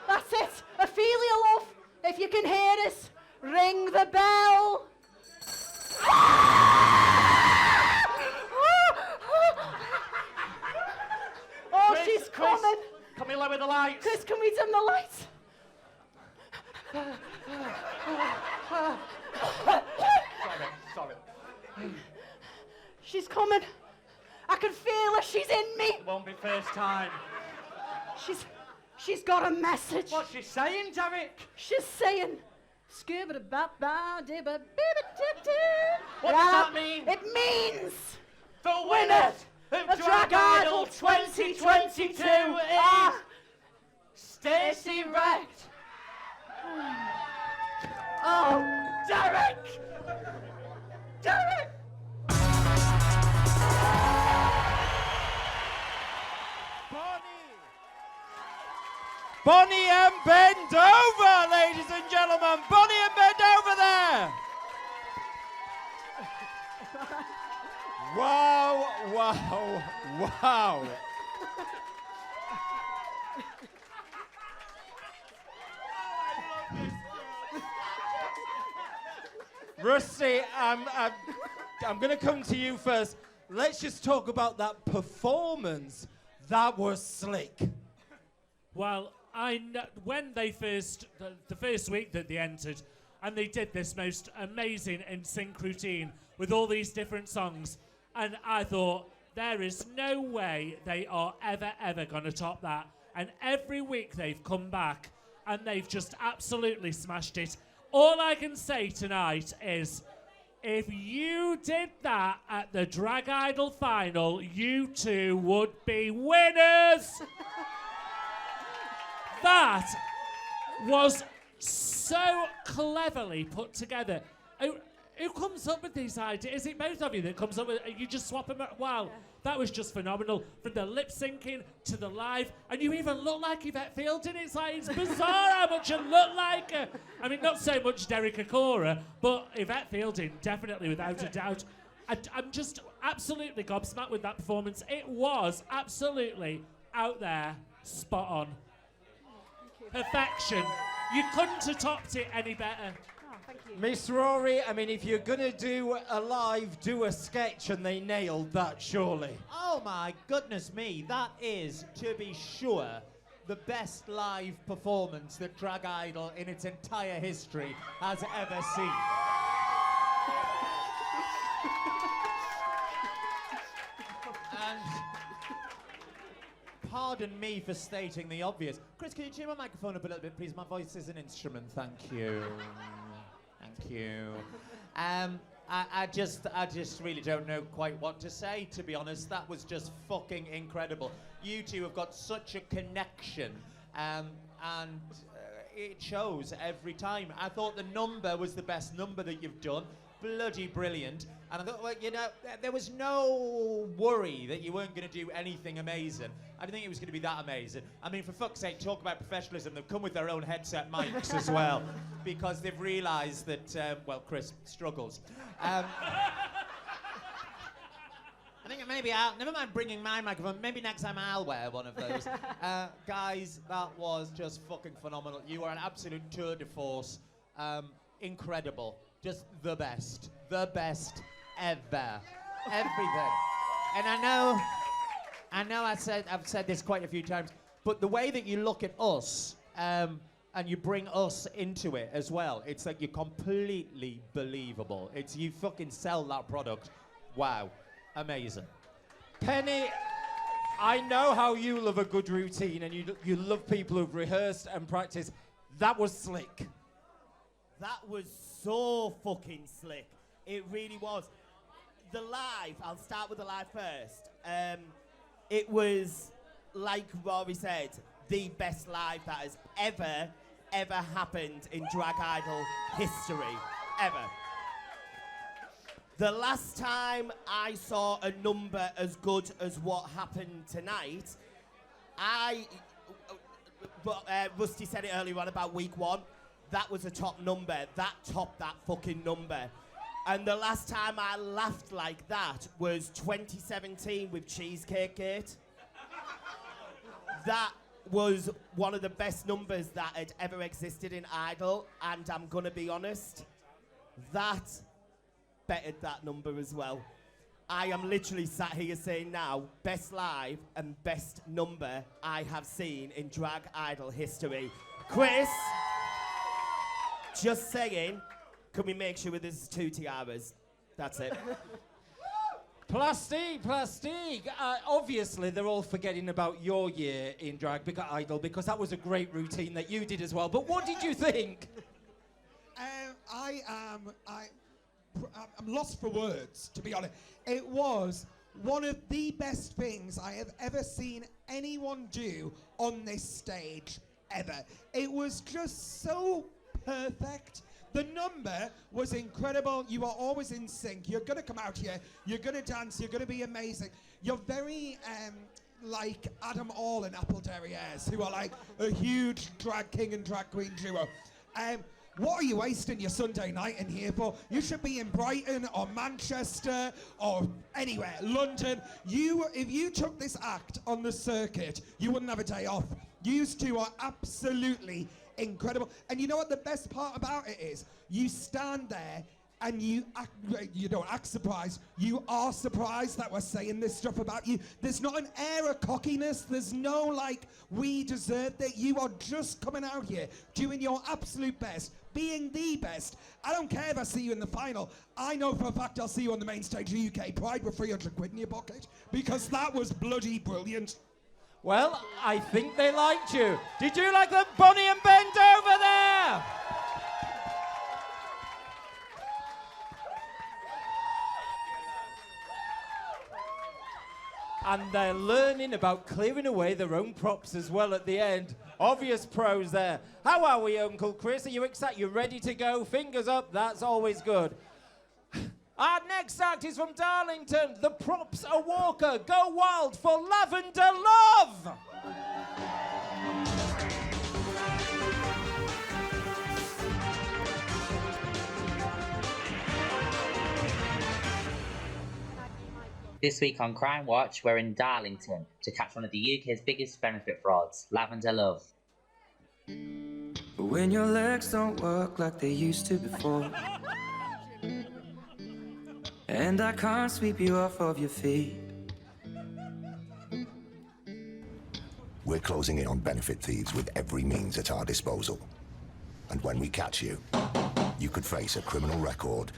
[SPEAKER 1] That's it! Ophelia, love, if you can hear us, ring the bell! Oh,
[SPEAKER 25] Chris,
[SPEAKER 1] she's
[SPEAKER 25] Chris,
[SPEAKER 1] coming!
[SPEAKER 25] can we lower the lights?
[SPEAKER 1] Chris, can we dim the lights?
[SPEAKER 25] Sorry.
[SPEAKER 1] She's coming. I can feel her. She's in me.
[SPEAKER 25] It won't be first time.
[SPEAKER 1] She's got a message.
[SPEAKER 25] What's she saying, Derek?
[SPEAKER 1] She's saying, what
[SPEAKER 25] What does that mean?
[SPEAKER 1] It means
[SPEAKER 25] the winners of Drag Idol 2022 is Stacy Wrecked.
[SPEAKER 1] Oh,
[SPEAKER 25] Derek! Derek!
[SPEAKER 3] Bonnie and Bendover, ladies and gentlemen. Bonnie and Bendover there. Wow, wow, wow. Rusty, I'm going to come to you first. Let's just talk about that performance. That was slick.
[SPEAKER 2] Well, when they first, the first week that they entered, and they did this most amazing in-sync routine with all these different songs, and I thought, there is no way they are ever going to top that. And every week they've come back, and they've just absolutely smashed it. All I can say tonight is, if you did that at the Drag Idol final, you two would be winners! That was so cleverly put together. Who comes up with these ideas? Is it both of you that comes up with it? You just swap them out? Wow, that was just phenomenal. From the lip syncing to the live, and you even look like Yvette Fielding. It's bizarre how much you look like her. I mean, not so much Derek Cora, but Yvette Fielding, definitely, without a doubt. I'm just absolutely gobsmacked with that performance. It was absolutely out there, spot on. Perfection. You couldn't have topped it any better.
[SPEAKER 3] Miss Rory, I mean, if you're going to do a live, do a sketch, and they nailed that, surely.
[SPEAKER 6] Oh my goodness me, that is, to be sure, the best live performance that Drag Idol in its entire history has ever seen. And pardon me for stating the obvious. Chris, can you tune my microphone up a little bit, please? My voice is an instrument, thank you. Thank you. I just really don't know quite what to say, to be honest. That was just fucking incredible. You two have got such a connection, and it shows every time. I thought the number was the best number that you've done. Bloody brilliant. And I thought, well, you know, there was no worry that you weren't going to do anything amazing. I didn't think it was going to be that amazing. I mean, for fuck's sake, talk about professionalism. They've come with their own headset mics as well, because they've realised that, well, Chris struggles. I think maybe never mind bringing my microphone, maybe next time I'll wear one of those. Guys, that was just fucking phenomenal. You are an absolute tour de force. Incredible. Just the best ever. Everything. And I know I've said this quite a few times, but the way that you look at us, and you bring us into it as well, it's like you're completely believable. It's you fucking sell that product. Wow. Amazing.
[SPEAKER 3] Penny, I know how you love a good routine and you love people who've rehearsed and practiced. That was slick.
[SPEAKER 4] That was so fucking slick. It really was. The live, I'll start with the live first. It was, like Rory said, the best live that has ever happened in Drag Idol history. Ever. The last time I saw a number as good as what happened tonight, Rusty said it earlier on about week one, that was a top number. That topped that fucking number. And the last time I laughed like that was 2017 with Cheesecake Gate. That was one of the best numbers that had ever existed in Idol, and I'm gonna be honest, that bettered that number as well. I am literally sat here saying now, best live and best number I have seen in Drag Idol history. Chris, just saying, can we make sure there's 2 tiaras? That's it.
[SPEAKER 3] Plastique. Obviously, they're all forgetting about your year in Drag Idol because that was a great routine that you did as well. But what did you think?
[SPEAKER 5] I'm lost for words, to be honest. It was one of the best things I have ever seen anyone do on this stage, ever. It was just so perfect. The number was incredible. You are always in sync. You're going to come out here. You're going to dance. You're going to be amazing. You're very like Adam All and Apple Derriers, who are like a huge drag king and drag queen duo. What are you wasting your Sunday night in here for? You should be in Brighton or Manchester or anywhere, London. If you took this act on the circuit, you wouldn't have a day off. You two are absolutely incredible. And you know what the best part about it is? You stand there and you don't act surprised. You are surprised that we're saying this stuff about you. There's not an air of cockiness. There's no like, we deserved it. You are just coming out here, doing your absolute best, being the best. I don't care if I see you in the final. I know for a fact I'll see you on the main stage of UK Pride with 300 quid in your pocket, because that was bloody brilliant.
[SPEAKER 3] Well, I think they liked you. Did you like them, Bonnie and Bendover there? And they're learning about clearing away their own props as well at the end. Obvious pros there. How are we, Uncle Chris? Are you excited? You ready to go? Fingers up, that's always good. Our next act is from Darlington. The props are Walker. Go wild for Lavender Love.
[SPEAKER 7] This week on Crime Watch, we're in Darlington to catch one of the UK's biggest benefit frauds, Lavender Love.
[SPEAKER 8] When your legs don't work like they used to before, and I can't sweep you off of your feet.
[SPEAKER 9] We're closing in on benefit thieves with every means at our disposal. And when we catch you, you could face a criminal record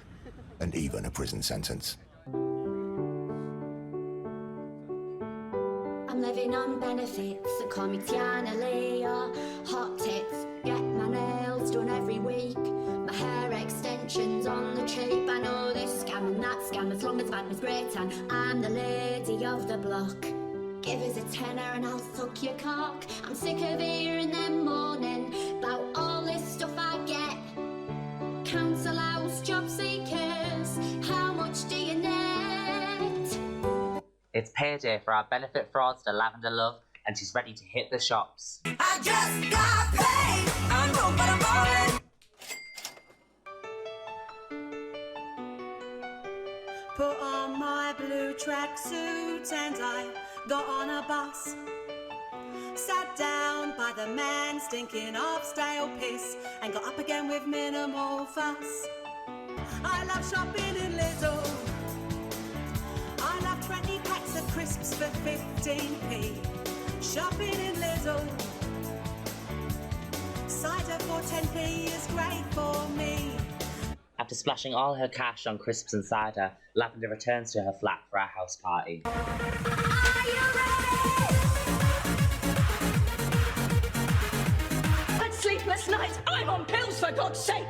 [SPEAKER 9] and even a prison sentence.
[SPEAKER 10] I'm living on benefits, so call me Tiana Leah. Hot tits, get my nails done every week. My hair extensions as bad as great and I'm the lady of the block. Give us a tenner and I'll suck your cock. I'm sick of hearing them moaning about all this stuff I get. Council house job seekers, how much do you net?
[SPEAKER 7] It's payday for our benefit fraudster Lavender Love, and she's ready to hit the shops.
[SPEAKER 10] I just got paid. I'm broke, but I'm falling.
[SPEAKER 12] Put on my blue tracksuit and I got on a bus. Sat down by the man stinking of stale piss and got up again with minimal fuss. I love shopping in Lidl. I love 20 packs of crisps for 15p. Shopping in Lidl. Cider for 10p is great for me.
[SPEAKER 7] After splashing all her cash on crisps and cider, Lavender returns to her flat for a house party.
[SPEAKER 10] Had sleepless nights. I'm on pills for God's sake.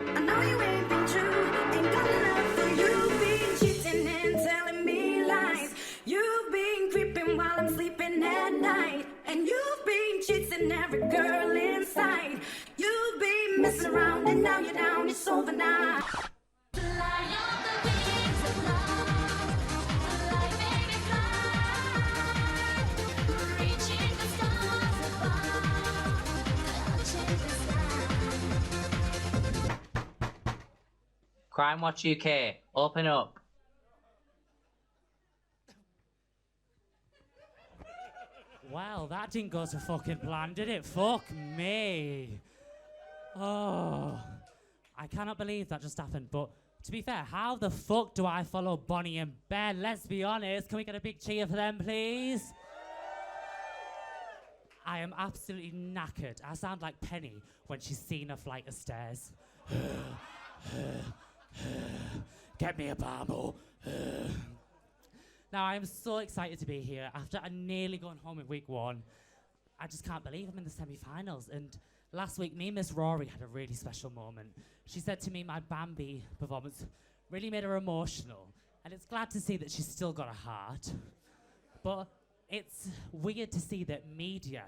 [SPEAKER 12] I know you ain't been true, ain't got enough for you. Been cheating and telling me lies. You've been creeping while I'm sleeping at night. And you've been chasing every girl inside. You've been messing around and now you're down, it's over now.
[SPEAKER 7] Crime Watch UK, open up.
[SPEAKER 2] Well, that didn't go to fucking plan, did it? Fuck me. Oh, I cannot believe that just happened. But to be fair, how the fuck do I follow Bonnie and Ben? Let's be honest. Can we get a big cheer for them, please? I am absolutely knackered. I sound like Penny when she's seen a flight of stairs. Get me a bamble. Now, I am so excited to be here. After nearly going home in week 1, I just can't believe I'm in the semi-finals. And last week, me and Miss Rory had a really special moment. She said to me my Bambi performance really made her emotional. And it's glad to see that she's still got a heart. But it's weird to see that media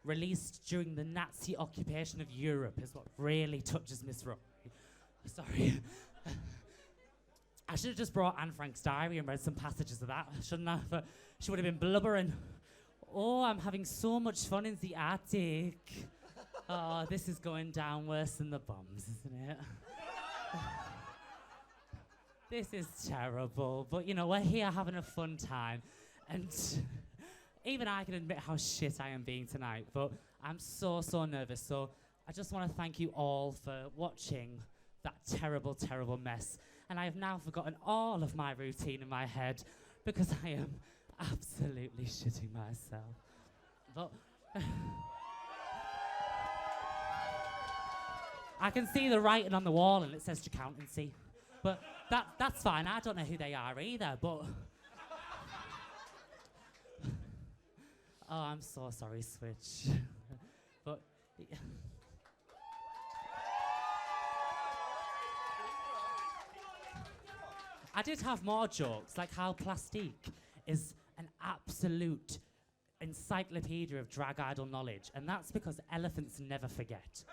[SPEAKER 2] released during the Nazi occupation of Europe is what really touches Miss Rory. Sorry. I should have just brought Anne Frank's diary and read some passages of that, shouldn't I? But she would have been blubbering. Oh, I'm having so much fun in the attic. Oh, this is going down worse than the bombs, isn't it? This is terrible, but you know, we're here having a fun time. And even I can admit how shit I am being tonight, but I'm so nervous. So I just want to thank you all for watching that terrible, terrible mess. And I have now forgotten all of my routine in my head because I am absolutely shitting myself. But I can see the writing on the wall and it says accountancy. But that's fine. I don't know who they are either, but oh, I'm so sorry, Switch. But I did have more jokes, like how Plastique is an absolute encyclopedia of drag idol knowledge, and that's because elephants never forget.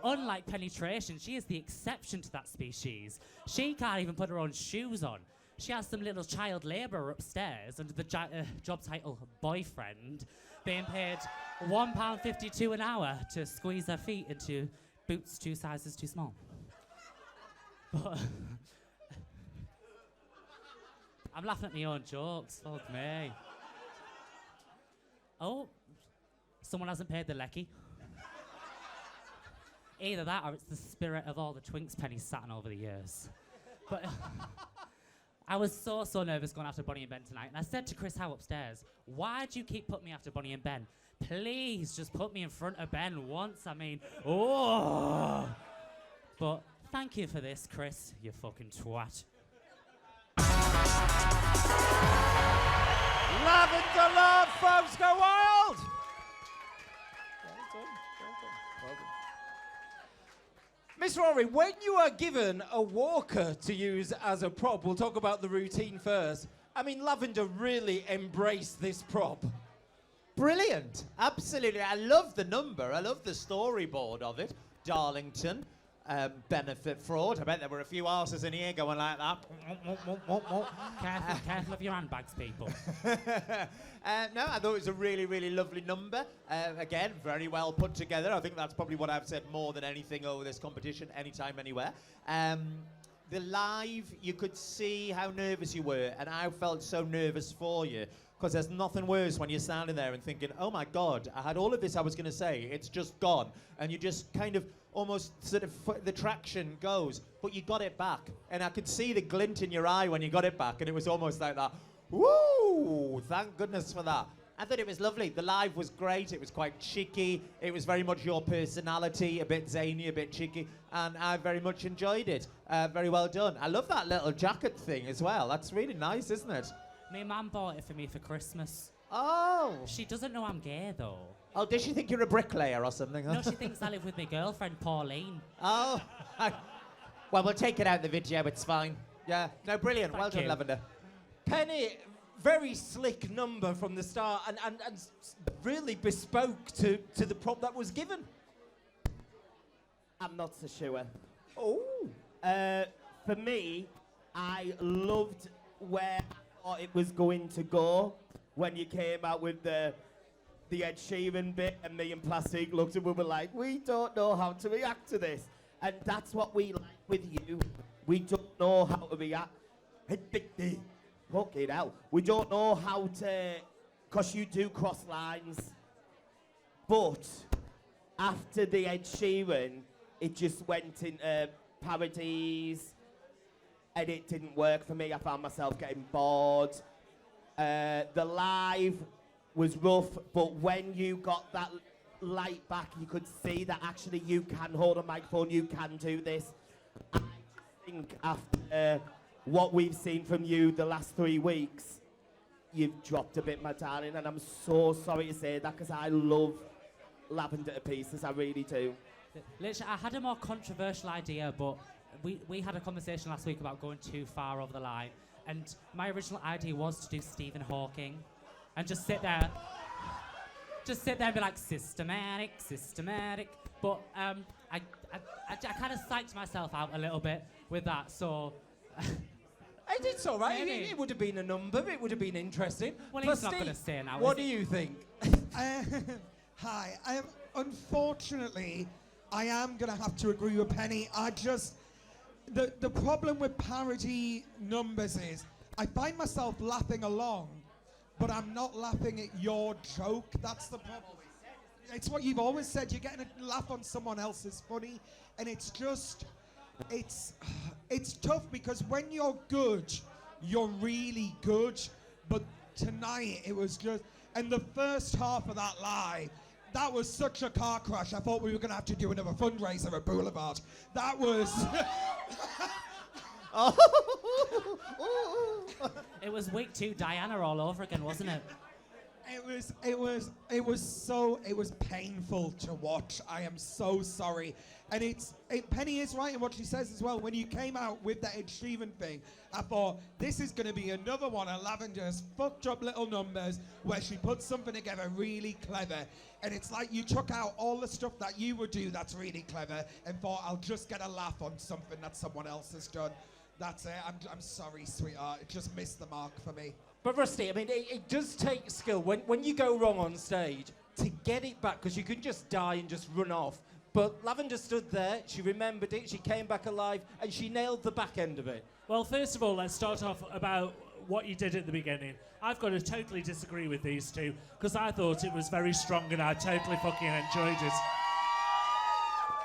[SPEAKER 2] Unlike Penetration, she is the exception to that species. She can't even put her own shoes on. She has some little child labourer upstairs under the job title boyfriend, being paid £1.52 an hour to squeeze her feet into boots 2 sizes too small. But I'm laughing at my own jokes, fuck me. Oh, someone hasn't paid the lecky. Either that or it's the spirit of all the twinks Penny's sat on over the years. But I was so nervous going after Bonnie and Ben tonight, and I said to Chris Howe upstairs, why do you keep putting me after Bonnie and Ben? Please just put me in front of Ben once, I mean, oh. But thank you for this, Chris, you fucking twat.
[SPEAKER 3] Lavender Love, folks, go wild! Miss Rory, when you are given a walker to use as a prop, we'll talk about the routine first. I mean, Lavender really embraced this prop.
[SPEAKER 6] Brilliant. Absolutely. I love the number. I love the storyboard of it. Darlington, benefit fraud. I bet there were a few arses in here going like that.
[SPEAKER 11] Careful of your handbags, people.
[SPEAKER 6] No, I thought it was a really, really lovely number. Again, very well put together. I think that's probably what I've said more than anything over this competition, anytime, anywhere. The live, you could see how nervous you were, and I felt so nervous for you. Because there's nothing worse when you're standing there and thinking, oh my God, I had all of this I was going to say, it's just gone. And you just kind of almost sort of, the traction goes, but you got it back. And I could see the glint in your eye when you got it back, and it was almost like that, woo, thank goodness for that. I thought it was lovely. The live was great, it was quite cheeky, it was very much your personality, a bit zany, a bit cheeky, and I very much enjoyed it. Very well done. I love that little jacket thing as well, that's really nice, isn't it?
[SPEAKER 11] My mum bought it for me for Christmas.
[SPEAKER 6] Oh.
[SPEAKER 11] She doesn't know I'm gay, though.
[SPEAKER 6] Oh, does she think you're a bricklayer or something?
[SPEAKER 11] No, she thinks I live with my girlfriend, Pauline.
[SPEAKER 6] Oh. Well, we'll take it out in the video, it's fine. Yeah. No, brilliant. Well done, Lavender.
[SPEAKER 3] Penny, very slick number from the start and really bespoke to the prop that was given.
[SPEAKER 4] I'm not so sure.
[SPEAKER 3] Oh.
[SPEAKER 4] For me, I loved where I thought it was going to go when you came out with the Ed Sheeran bit, and me and Plastic looked and we were like, we don't know how to react to this. And that's what we like with you. We don't know how to react. Fucking hell. We don't know how to, because you do cross lines. But after the Ed Sheeran, it just went into parodies, and it didn't work for me. I found myself getting bored. The live was rough, but when you got that light back, you could see that actually you can hold a microphone, you can do this. I think after what we've seen from you the last 3 weeks, you've dropped a bit, my darling, and I'm so sorry to say that because I love Lavender to pieces, I really do.
[SPEAKER 11] Literally, I had a more controversial idea, but we had a conversation last week about going too far over the line, and my original idea was to do Stephen Hawking and just sit there and be like, systematic, but I kind of psyched myself out a little bit with that, so...
[SPEAKER 3] It's all right. It would have been a number. It would have been interesting.
[SPEAKER 11] Well, he's not going to say now.
[SPEAKER 3] What do you think?
[SPEAKER 5] Hi. Unfortunately, I am going to have to agree with Penny. The problem with parody numbers is I find myself laughing along, but I'm not laughing at your joke. That's the problem. It's what you've always said. You're getting a laugh on someone else's funny, and it's just... It's tough because when you're good, you're really good. But tonight it was just, and the first half of that lie, that was such a car crash. I thought we were going to have to do another fundraiser at Boulevard. That was.
[SPEAKER 11] It was week 2 Diana all over again, wasn't it?
[SPEAKER 5] It was painful to watch. I am so sorry. And Penny is right in what she says as well. When you came out with that Ed Sheeran thing, I thought, this is going to be another one of Lavender's fucked up little numbers where she put something together really clever. And it's like you took out all the stuff that you would do that's really clever and thought, I'll just get a laugh on something that someone else has done. That's it. I'm sorry, sweetheart. It just missed the mark for me.
[SPEAKER 3] But Rusty, I mean, it does take skill when you go wrong on stage to get it back, because you can just die and just run off. But Lavender stood there, she remembered it, she came back alive, and she nailed the back end of it.
[SPEAKER 2] Well, first of all, let's start off about what you did at the beginning. I've got to totally disagree with these two, because I thought it was very strong and I totally fucking enjoyed it.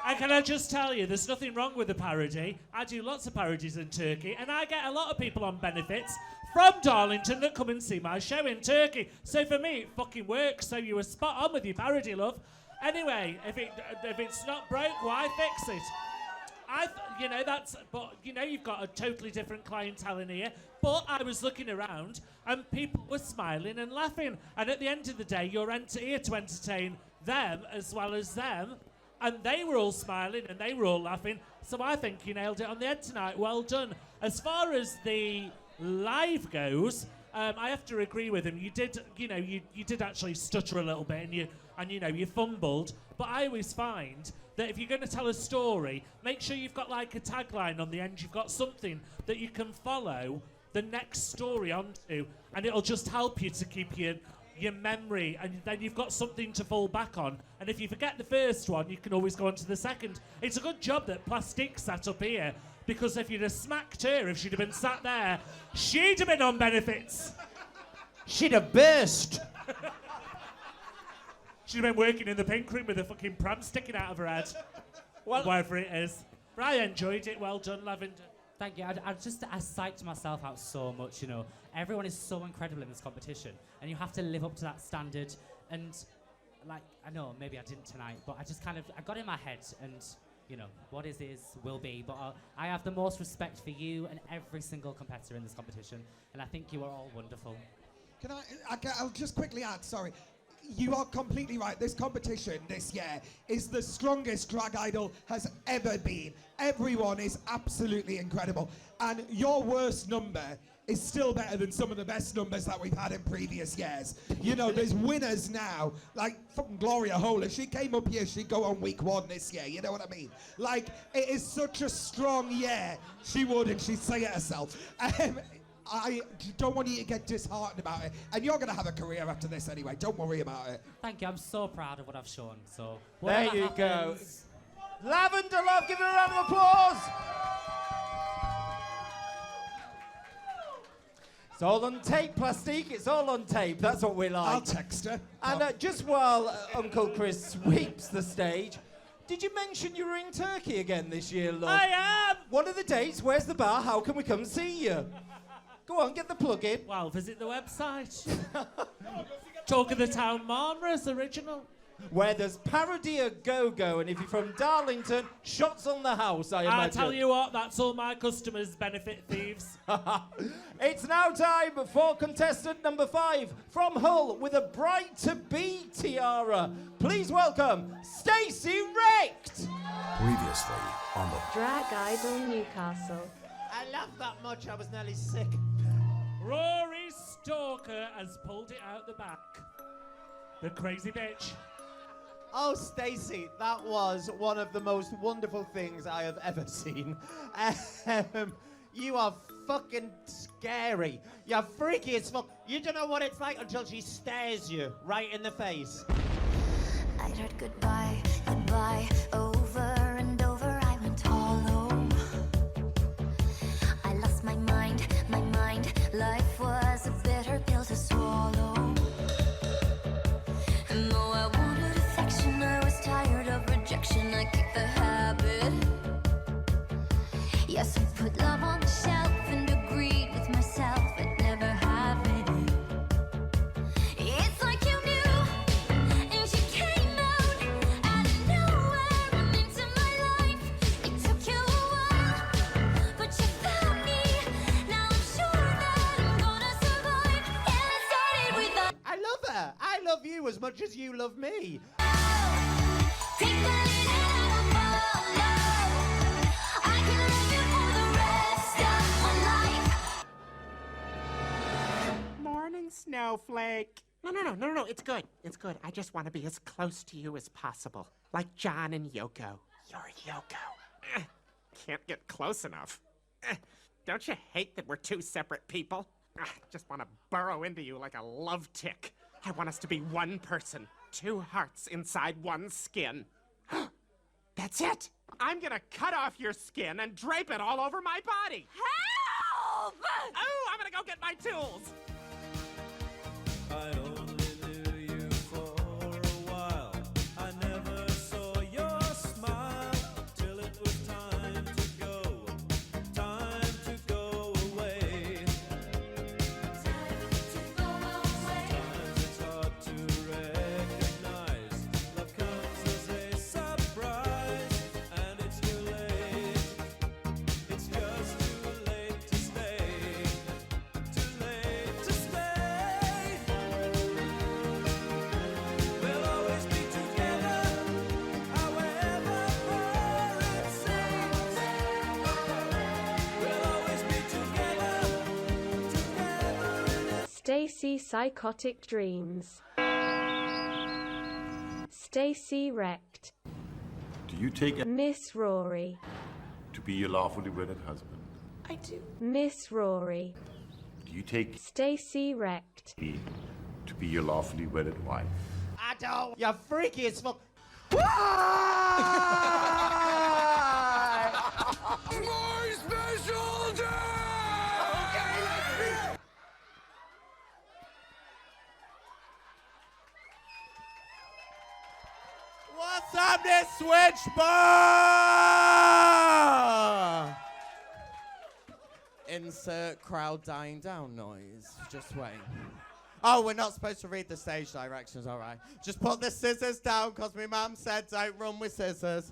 [SPEAKER 2] And can I just tell you, there's nothing wrong with the parody. I do lots of parodies in Turkey, and I get a lot of people on benefits from Darlington that come and see my show in Turkey. So for me, it fucking works. So you were spot on with your parody, love. Anyway, if it's not broke, why fix it? But you've got a totally different clientele in here. But I was looking around, and people were smiling and laughing. And at the end of the day, you're here to entertain them as well as them. And they were all smiling and they were all laughing. So I think you nailed it on the head tonight. Well done. As far as the live goes, I have to agree with him. You did, you did actually stutter a little bit, and you fumbled. But I always find that if you're going to tell a story, make sure you've got like a tagline on the end. You've got something that you can follow the next story onto, and it'll just help you to keep your memory, and then you've got something to fall back on. And if you forget the first one, you can always go on to the second. It's a good job that Plastique sat up here, because if you'd have smacked her, if she'd have been sat there, she'd have been on benefits.
[SPEAKER 6] She'd have burst.
[SPEAKER 2] She'd have been working in the pink room with a fucking pram sticking out of her head. Well, whatever it is. But I enjoyed it. Well done, Lavender.
[SPEAKER 11] Thank you. I psyched myself out so much, you know. Everyone is so incredible in this competition, and you have to live up to that standard. And, like, I know maybe I didn't tonight, but I got in my head, and, you know, what is will be. But I have the most respect for you and every single competitor in this competition, and I think you are all wonderful.
[SPEAKER 5] I'll just quickly add, sorry. You are completely right. This competition this year is the strongest Drag Idol has ever been. Everyone is absolutely incredible. And your worst number is still better than some of the best numbers that we've had in previous years. You know, there's winners now, like fucking Gloria Hole. If she came up here, she'd go on week 1 this year, you know what I mean? Like, it is such a strong year. She would, and she'd say it herself. I don't want you to get disheartened about it. And you're going to have a career after this anyway. Don't worry about it.
[SPEAKER 11] Thank you. I'm so proud of what I've shown. So
[SPEAKER 3] there you go. Lavender Love, give her a round of applause. It's all on tape, Plastique. It's all on tape. That's what we like.
[SPEAKER 5] I'll text her.
[SPEAKER 3] And just while Uncle Chris sweeps the stage, did you mention you were in Turkey again this year, love?
[SPEAKER 2] I am!
[SPEAKER 3] What are the dates? Where's the bar? How can we come see you? Go on, get the plug in.
[SPEAKER 2] Well, visit the website. Talk of the Town Marmaris original.
[SPEAKER 3] Where there's parody a go-go, and if you're from Darlington, shots on the house, I imagine.
[SPEAKER 2] I tell you what, that's all my customers, benefit thieves.
[SPEAKER 3] It's now time for contestant number 5 from Hull with a bright-to-be tiara. Please welcome Stacy Wrecked.
[SPEAKER 9] Previously on the
[SPEAKER 13] Drag Idol Newcastle.
[SPEAKER 6] I laughed that much, I was nearly sick.
[SPEAKER 2] Rory Stalker has pulled it out the back. The crazy bitch.
[SPEAKER 6] Oh, Stacy, that was one of the most wonderful things I have ever seen. You are fucking scary. You're freaky as fuck. You don't know what it's like until she stares you right in the face.
[SPEAKER 10] I heard goodbye, goodbye, over and over. I went all home. I lost my mind, my mind. Life was a bitter pill to swallow. And though I wanted affection, I was tired of rejection. I kicked the habit. Yes, I put love on the shelf and agreed with myself I'd never have it. It's like you knew, and you came out out of nowhere and into my life. It took you a while, but you found me. Now I'm sure that I'm gonna survive. And it started with a
[SPEAKER 6] I love her. I love you as much as you love me.
[SPEAKER 10] take the lead and I will follow. I can love you for the rest of my life.
[SPEAKER 14] Morning, Snowflake. No, it's good. It's good. I just want to be as close to you as possible. Like John and Yoko. You're Yoko. Can't get close enough. Don't you hate that we're two separate people? Just want to burrow into you like a love tick. I want us to be one person. 2 hearts inside one skin. That's it. I'm gonna cut off your skin and drape it all over my body.
[SPEAKER 10] Help!
[SPEAKER 14] Oh, I'm gonna go get my tools.
[SPEAKER 15] I only knew you for a while. I never saw your smile till it was time to go away. Sometimes it's hard to recognize love comes as a surprise, and it's too late. It's just too late to stay. Too late
[SPEAKER 13] Stacy Psychotic Dreams. Stacy Wrecked.
[SPEAKER 16] Do you take it
[SPEAKER 13] Miss Rory.
[SPEAKER 16] to be your lawfully wedded husband?
[SPEAKER 13] I do. Miss Rory.
[SPEAKER 16] Do you take
[SPEAKER 13] Stacy Wrecked.
[SPEAKER 16] me to be your lawfully wedded wife?
[SPEAKER 6] I don't. You're freaky as fuck.
[SPEAKER 15] My special day!
[SPEAKER 4] What's up, this switch bar? Insert crowd dying down noise. Just wait. Oh, we're not supposed to read the stage directions, all right. Just put the scissors down, because my mum said don't run with scissors.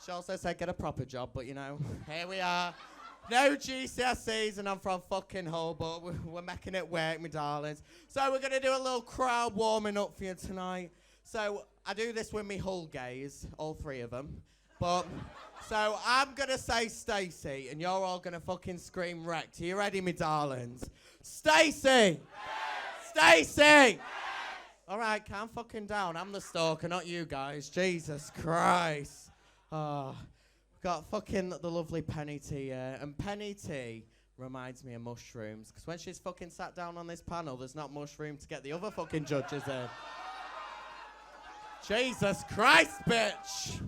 [SPEAKER 4] She also said get a proper job, but you know, here we are. No GCSEs, and I'm from fucking Hull, but we're making it work, my darlings. So we're going to do a little crowd warming up for you tonight. So I do this with me Hull gays, all three of them. But, so I'm going to say Stacy, and you're all going to fucking scream Wrecked. Are you ready, me darlings? Stacy! Stacy! All right, calm fucking down. I'm the stalker, not you guys. Jesus Christ. Oh, got fucking the lovely Penny T here. And Penny T reminds me of mushrooms. Because when she's fucking sat down on this panel, there's not much room to get the other fucking judges in. Jesus Christ, bitch!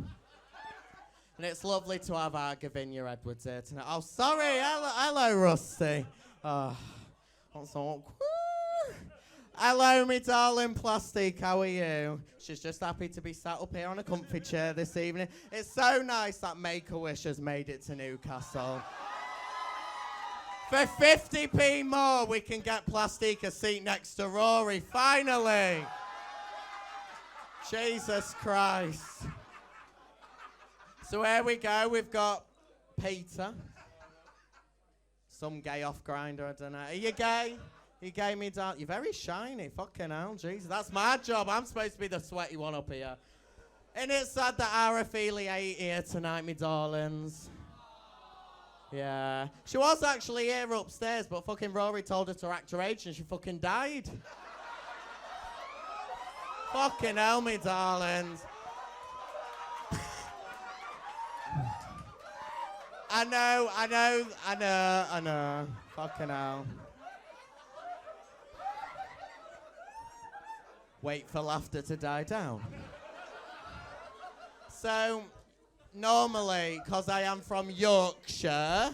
[SPEAKER 4] And it's lovely to have our Gavinia Edwards here tonight. Oh, sorry. Hello, Rusty. Oh, that's awkward. Hello, me darling Plastic. How are you? She's just happy to be sat up here on a comfy chair this evening. It's so nice that Make-A-Wish has made it to Newcastle. For 50p more, we can get Plastic a seat next to Rory. Finally. Jesus Christ. So here we go. We've got Peter. Some gay off grinder, I don't know. Are you gay? You gave me down. You're very shiny. Fucking hell, Jesus. That's my job. I'm supposed to be the sweaty one up here. And it's sad that our Ophelia ain't here tonight, me darlings. Yeah. She was actually here upstairs, but fucking Rory told her to act her age and she fucking died. Fucking hell, me darlings. I know. Fucking hell. Wait for laughter to die down. So, normally, because I am from Yorkshire,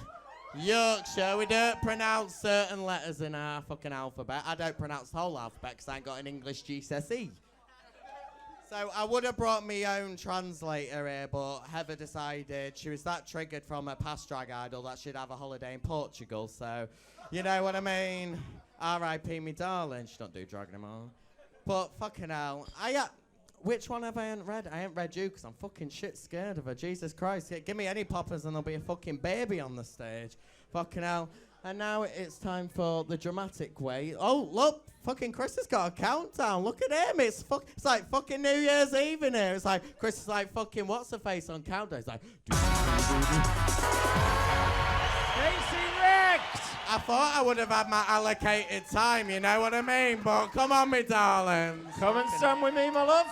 [SPEAKER 4] we don't pronounce certain letters in our fucking alphabet. I don't pronounce the whole alphabet because I ain't got an English GCSE. So I would have brought my own translator here, but Heather decided she was that triggered from a past drag idol that she'd have a holiday in Portugal. So, you know what I mean? R.I.P. me darling. She don't do drag anymore. But fucking hell. Which one have I ain't read? I ain't read you because I'm fucking shit scared of her. Jesus Christ. Give me any poppers and there'll be a fucking baby on the stage. Fucking hell. And now it's time for the dramatic way. Oh, look. Fucking Chris has got a countdown. Look at him. It's like fucking New Year's Eve in here. It's like, Chris is like fucking what's her face on countdown. It's like...
[SPEAKER 3] Stacy Wrecked!
[SPEAKER 4] I thought I would have had my allocated time, you know what I mean? But come on, me darlings.
[SPEAKER 3] Come and stand with me, my love.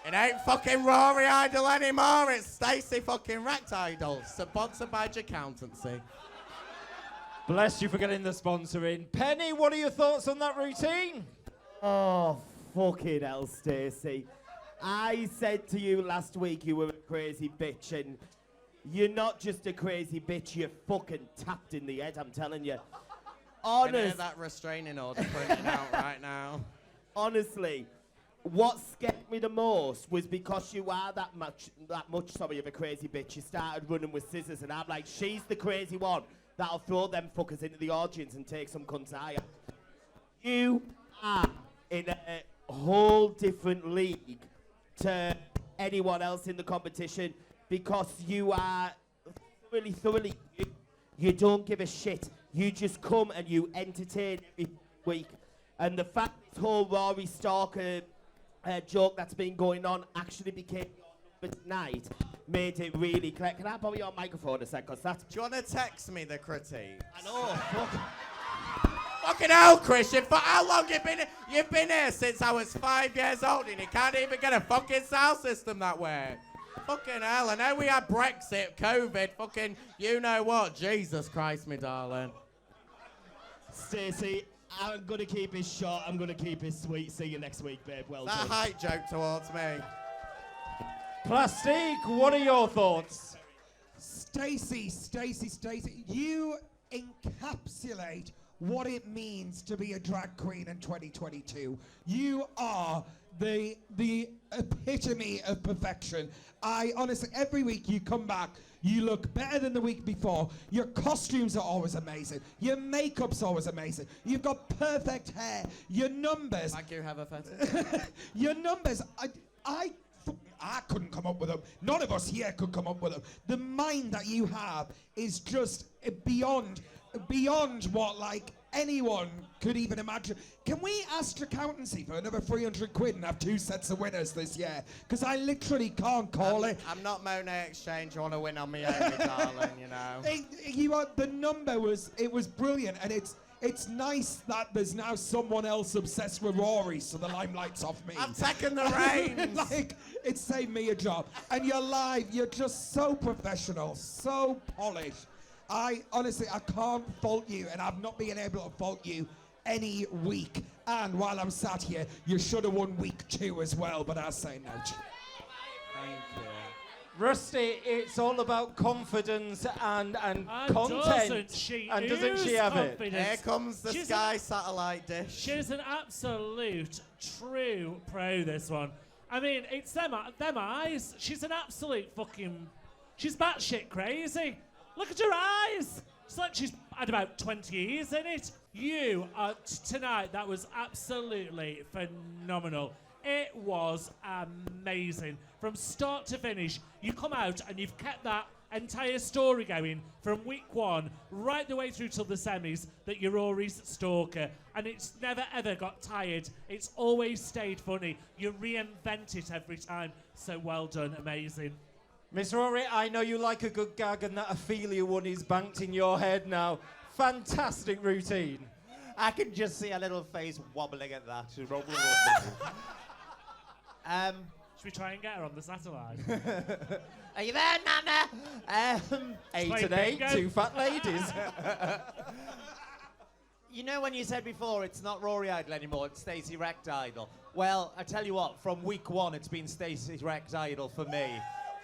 [SPEAKER 4] It ain't fucking Rory Idol anymore. It's Stacy fucking Wrecked Idol. Sponsored by Accountancy.
[SPEAKER 3] Bless you for getting the sponsor in. Penny, what are your thoughts on that routine?
[SPEAKER 4] Oh, fucking hell, Stacy. I said to you last week you were a crazy bitch, and you're not just a crazy bitch, you're fucking tapped in the head, I'm telling you. Honest. Can I hear that restraining order printing out right now? Honestly, what scared me the most was because you are that much of a crazy bitch. You started running with scissors, and I'm like, she's the crazy one that'll throw them fuckers into the audience and take some cunts higher. You are in a whole different league to anyone else in the competition because you are thoroughly, you don't give a shit. You just come and you entertain every week. And the fact this whole Rory Stalker joke that's been going on actually became your number tonight made it really clear. Can I borrow your microphone a sec? 'Cause that's... Do you want to text me the critique? I know.
[SPEAKER 3] Fucking hell, Christian, for how long you been here? You've been here since I was 5 years old and you can't even get a fucking sound system that way. Fucking hell, I know we had Brexit, COVID, fucking you know what. Jesus Christ, me darling.
[SPEAKER 4] Stacey, I'm gonna keep it short, I'm gonna keep it sweet. See you next week, babe. Well
[SPEAKER 3] That
[SPEAKER 4] done.
[SPEAKER 3] height joke towards me. Plastique, what are your thoughts?
[SPEAKER 5] Stacy, you encapsulate what it means to be a drag queen in 2022. You are the epitome of perfection. I honestly, every week you come back, you look better than the week before. Your costumes are always amazing. Your makeup's always amazing. You've got perfect hair. Your numbers.
[SPEAKER 3] Thank you, have a fantastic.
[SPEAKER 5] Your numbers, I couldn't come up with them. None of us here could come up with them. The mind that you have is just beyond what like anyone could even imagine. Can we ask accountancy for another 300 quid and have 2 sets of winners this year? Because I literally can't call it.
[SPEAKER 3] I'm not Monet Exchange. I want to win on my own, darling, you know.
[SPEAKER 5] The number was brilliant, and it's nice that there's now someone else obsessed with Rory, so the limelight's off me.
[SPEAKER 3] I'm taking the reins.
[SPEAKER 5] Like, it saved me a job. And you're live, you're just so professional, so polished. I honestly, I can't fault you, and I've not been able to fault you any week. And while I'm sat here, you should have won week 2 as well, but I say no.
[SPEAKER 3] Thank you. Rusty, it's all about confidence and content.
[SPEAKER 2] Doesn't she
[SPEAKER 3] have
[SPEAKER 2] confidence?
[SPEAKER 3] it? Here comes the Sky satellite dish.
[SPEAKER 2] She's an absolute true pro, this one. I mean, it's them eyes. She's an absolute fucking... She's batshit crazy. Look at her eyes. It's like she's had about 20 years in it. You are tonight, that was absolutely phenomenal. It was amazing. From start to finish, you come out and you've kept that entire story going from week 1 right the way through till the semis that you're Rory's stalker. And it's never ever got tired. It's always stayed funny. You reinvent it every time. So well done, amazing.
[SPEAKER 3] Miss Rory, I know you like a good gag, and that Ophelia one is banked in your head now. Fantastic routine.
[SPEAKER 6] I can just see a little face wobbling at that.
[SPEAKER 2] Should we try and get her on the satellite?
[SPEAKER 6] Are you there, Nana?
[SPEAKER 3] 8 and 8, 2 fat ladies.
[SPEAKER 6] You know when you said before it's not Rory Idol anymore, it's Stacy Wrecked Idol? Well, I tell you what, from week 1 it's been Stacy Wrecked Idol for me.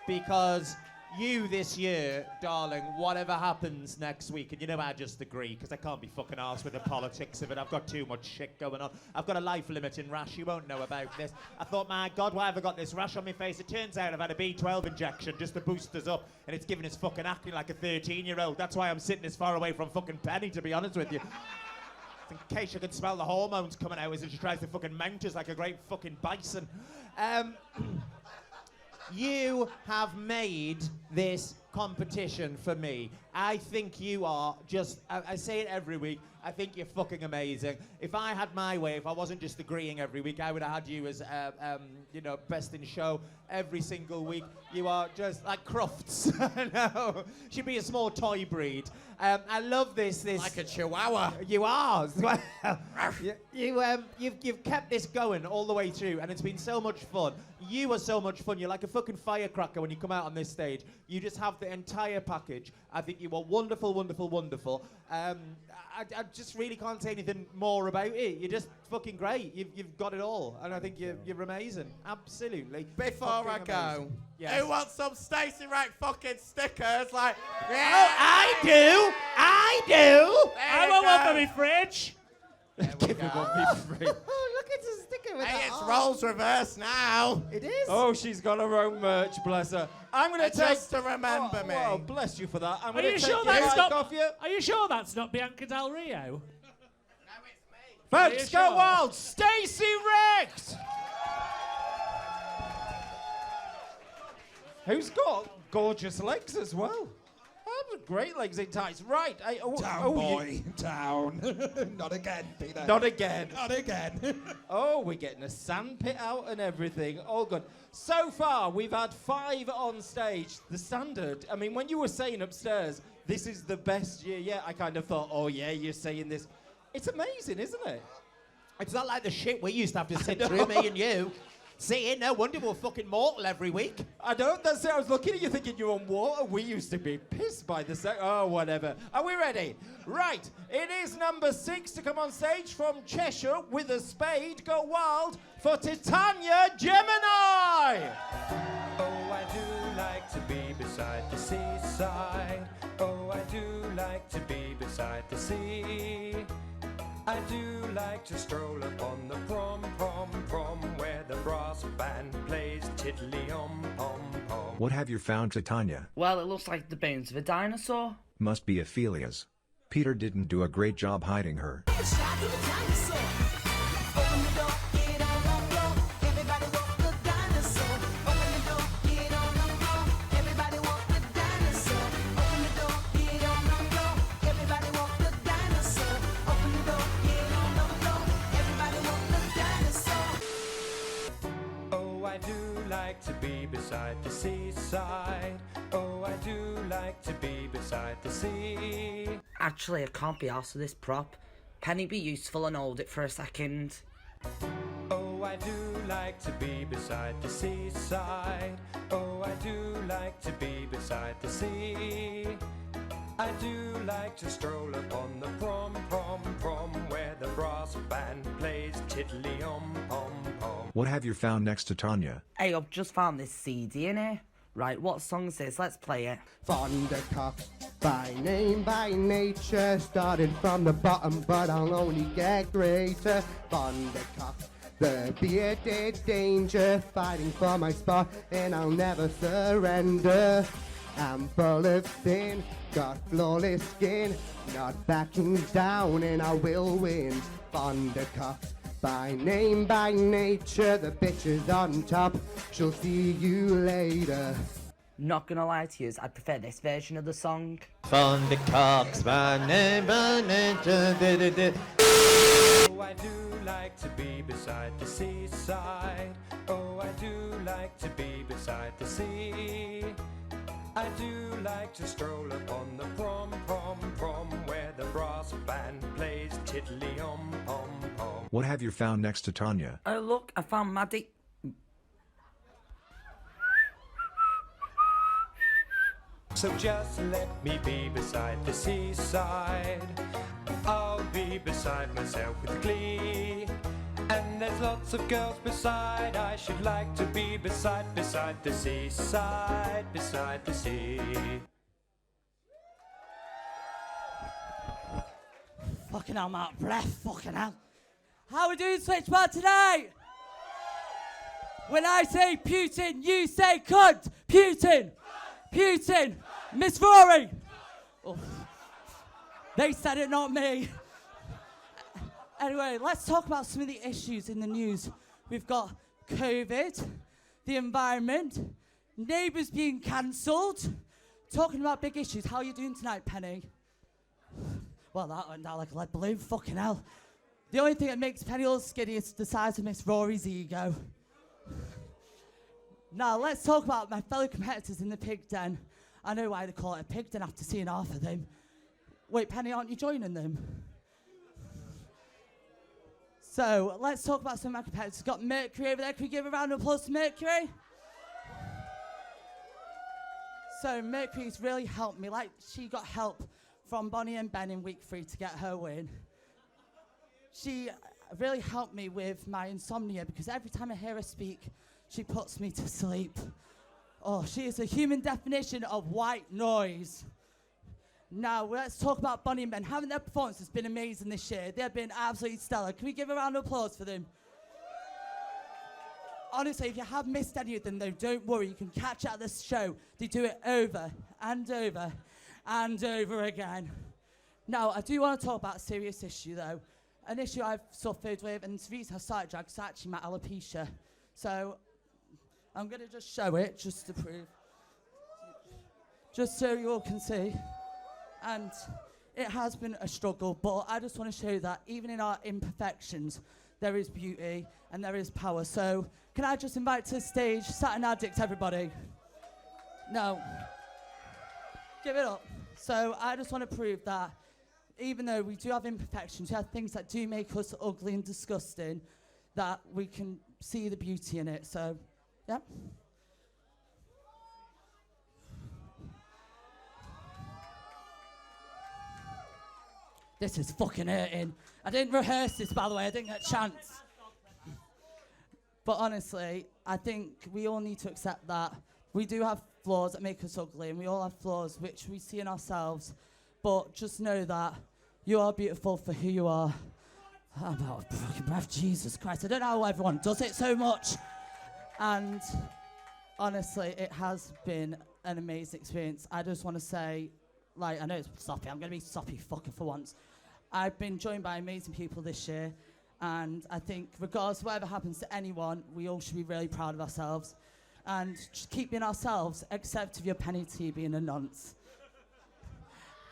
[SPEAKER 6] Because you this year, darling, whatever happens next week, and you know I just agree, because I can't be fucking arsed with the politics of it. I've got too much shit going on. I've got a life-limiting rash. You won't know about this. I thought, my God, why have I got this rash on my face? It turns out I've had a B12 injection just to boost us up, and it's giving us fucking acting like a 13-year-old. That's why I'm sitting as far away from fucking Penny, to be honest with you. In case you can smell the hormones coming out as she tries to fucking mount us like a great fucking bison. You have made this competition for me. I think you are just, I say it every week, I think you're fucking amazing. If I had my way, if I wasn't just agreeing every week, I would have had you as, best in show every single week. You are just like Crufts. No, should be a small toy breed. I love this.
[SPEAKER 3] Like a chihuahua.
[SPEAKER 6] You are. You've kept this going all the way through, and it's been so much fun. You are so much fun. You're like a fucking firecracker when you come out on this stage. You just have the entire package. I think you are wonderful, wonderful, wonderful. I just really can't say anything more about it. You're just fucking great. You've got it all, and I think you're amazing. Absolutely.
[SPEAKER 3] Before I go,
[SPEAKER 6] amazing. Yes.
[SPEAKER 3] who wants some Stacy Wrecked fucking stickers? Like, yeah.
[SPEAKER 6] Oh, I do.
[SPEAKER 2] I want one for me fridge.
[SPEAKER 3] Give him one for free.
[SPEAKER 6] Oh, look at the sticker with
[SPEAKER 3] Hey,
[SPEAKER 6] that
[SPEAKER 3] it's
[SPEAKER 6] on.
[SPEAKER 3] roles reversed now.
[SPEAKER 6] It is.
[SPEAKER 3] Oh, she's got her own merch, bless her. I'm going to take...
[SPEAKER 21] Just to remember me.
[SPEAKER 3] Oh, bless you for that. I'm
[SPEAKER 2] Are
[SPEAKER 3] going
[SPEAKER 2] you
[SPEAKER 3] to
[SPEAKER 2] sure
[SPEAKER 3] take your
[SPEAKER 2] that's
[SPEAKER 3] mic
[SPEAKER 2] not?
[SPEAKER 3] off you.
[SPEAKER 2] Are you sure that's not Bianca Del Rio?
[SPEAKER 3] Folks, go
[SPEAKER 2] sure?
[SPEAKER 3] wild. Stacy Wrecked. Who's got gorgeous legs as well. Great legs in tights. Right.
[SPEAKER 5] Town. Not again, Peter.
[SPEAKER 3] Not again.
[SPEAKER 5] Not again.
[SPEAKER 3] Oh, we're getting a sandpit out and everything. All good. So far, we've had 5 on stage. The standard. I mean, when you were saying upstairs, this is the best year yet, I kind of thought, oh, yeah, you're saying this. It's amazing, isn't it?
[SPEAKER 6] It's not like the shit we used to have to sit through, me and you. See, no wonder we're fucking mortal every week.
[SPEAKER 3] I don't. That's it. I was looking at you thinking you're on water. We used to be pissed by the Oh, whatever. Are we ready? Right. It is number 6 to come on stage from Cheshire with a spade. Go wild for Titania Gemini.
[SPEAKER 15] Oh, I do like to be beside the seaside. Oh, I do like to be beside the sea. I do like to stroll upon the prom, where the brass band plays tiddly-om-pom-pom.
[SPEAKER 18] What have you found, Titania?
[SPEAKER 19] Well, it looks like the bones of a dinosaur.
[SPEAKER 18] Must be Ophelia's. Peter didn't do a great job hiding her.
[SPEAKER 15] To be beside the seaside. Oh, I do like to be beside the sea.
[SPEAKER 19] Actually, I can't be arsed with this prop. Penny, be useful and hold it for a second.
[SPEAKER 15] Oh, I do like to be beside the seaside. Oh, I do like to be beside the sea. I do like to stroll upon the prom, where the brass band plays tiddly-om-pom-pom.
[SPEAKER 18] What have you found next to Tanya?
[SPEAKER 19] Hey, I've just found this CD in here. Right, what song's this? Let's play it.
[SPEAKER 22] Thundercock, by name, by nature, started from the bottom, but I'll only get greater. Thundercock, the bearded danger, fighting for my spot, and I'll never surrender. I'm full of sin, got flawless skin, not backing down, and I will win. Thundercock, by name, by nature, the bitch is on top, she'll see you later.
[SPEAKER 19] Not gonna lie to you, I prefer this version of the song.
[SPEAKER 6] Thundercocks, by name, by nature.
[SPEAKER 15] Oh, I do like to be beside the seaside. Oh, I do like to be beside the sea. I do like to stroll upon the prom, where the brass band plays tiddly-om-pom-pom.
[SPEAKER 18] What have you found next to Tanya?
[SPEAKER 19] Oh, look, I found Maddie.
[SPEAKER 15] So just let me be beside the seaside. I'll be beside myself with glee. And there's lots of girls beside. I should like to be beside the seaside, beside the sea.
[SPEAKER 11] Fucking hell, I'm out of breath. Fucking hell. How are we doing Switchboard today? When I say Putin, you say cunt. Putin. Putin. Miss Rory. Oh. They said it, not me. Anyway, let's talk about some of the issues in the news. We've got COVID, the environment, neighbours being cancelled. Talking about big issues. How are you doing tonight, Penny? Well, that went down like a lead balloon. Fucking hell. The only thing that makes Penny all skinny is the size of Miss Rory's ego. Now, let's talk about my fellow competitors in the pig den. I know why they call it a pig den after seeing half of them. Wait, Penny, aren't you joining them? So, let's talk about some of my competitors. We've got Mercury over there. Can we give a round of applause to Mercury? So, Mercury's really helped me. Like, she got help from Bonnie and Ben in week 3 to get her win. She really helped me with my insomnia because every time I hear her speak, she puts me to sleep. Oh, she is a human definition of white noise. Now, let's talk about Bonnie and Ben. Having their performance has been amazing this year. They've been absolutely stellar. Can we give a round of applause for them? Honestly, if you have missed any of them, though, don't worry. You can catch out this show. They do it over and over and over again. Now, I do want to talk about a serious issue, though. An issue I've suffered with, and the reason I started drag is actually my alopecia. So, I'm going to just show it, just to prove. Just so you all can see. And it has been a struggle, but I just want to show you that even in our imperfections, there is beauty and there is power. So, can I just invite to the stage Satin Addict, everybody? No. Give it up. So, I just want to prove that
[SPEAKER 1] even though we do have imperfections, we have things that do make us ugly and disgusting, that we can see the beauty in it. So, yeah. This is fucking hurting. I didn't rehearse this, by the way. I didn't get a chance. But honestly, I think we all need to accept that we do have flaws that make us ugly, and we all have flaws which we see in ourselves. But just know that you are beautiful for who you are. How about a fucking breath? Jesus Christ. I don't know how everyone does it so much. And honestly, it has been an amazing experience. I just want to say, like, I know it's soppy. I'm going to be soppy fucking for once. I've been joined by amazing people this year. And I think regardless of whatever happens to anyone, we all should be really proud of ourselves. And just keep being ourselves, except if you're Penny T being a nonce.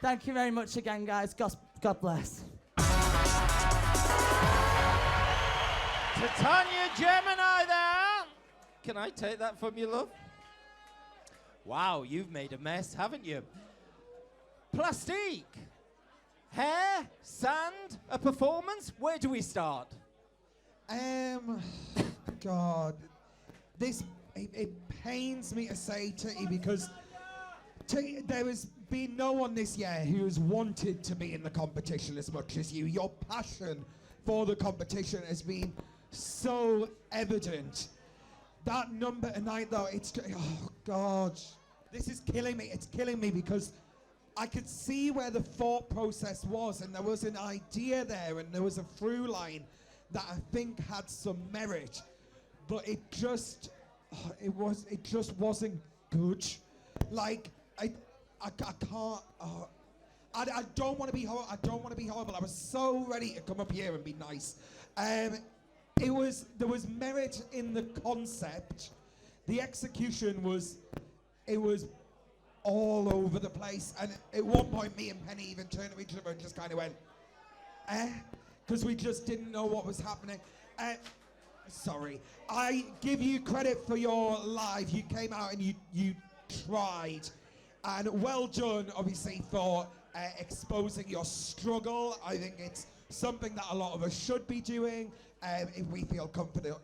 [SPEAKER 1] Thank you very much again, guys. God bless.
[SPEAKER 3] Titania Gemini there. Can I take that from you, love? Wow, you've made a mess, haven't you? Plastique. Hair, sand, a performance. Where do we start?
[SPEAKER 5] God, it pains me to say, Titty, because there has been no one this year who has wanted to be in the competition as much as you. Your passion for the competition has been so evident. That number tonight, though, oh God, this is killing me. It's killing me because I could see where the thought process was, and there was an idea there, and there was a through line that I think had some merit, but it just wasn't good. Like I can't. I don't want to be horrible. I don't want to be horrible. I was so ready to come up here and be nice. There was merit in the concept. The execution was all over the place, and at one point me and Penny even turned to each other and just kind of went, because we just didn't know what was happening. Sorry. I give you credit for your live. You came out and you tried, and well done, obviously, for exposing your struggle. I think it's something that a lot of us should be doing if we feel confident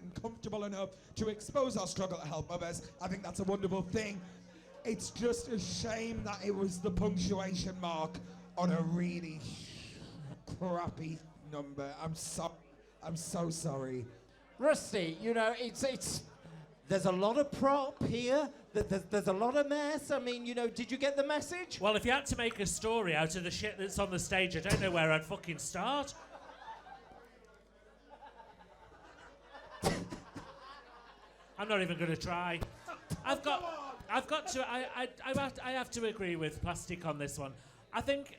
[SPEAKER 5] and comfortable enough to expose our struggle to help others. I think that's a wonderful thing. It's just a shame that it was the punctuation mark on a really crappy number. I'm so sorry.
[SPEAKER 3] Rusty, you know, it's there's a lot of prop here. There's a lot of mess. I mean, you know, did you get the message?
[SPEAKER 2] Well, if you had to make a story out of the shit that's on the stage, I don't know where I'd fucking start. I'm not even going to try. I have to agree with Plastic on this one. I think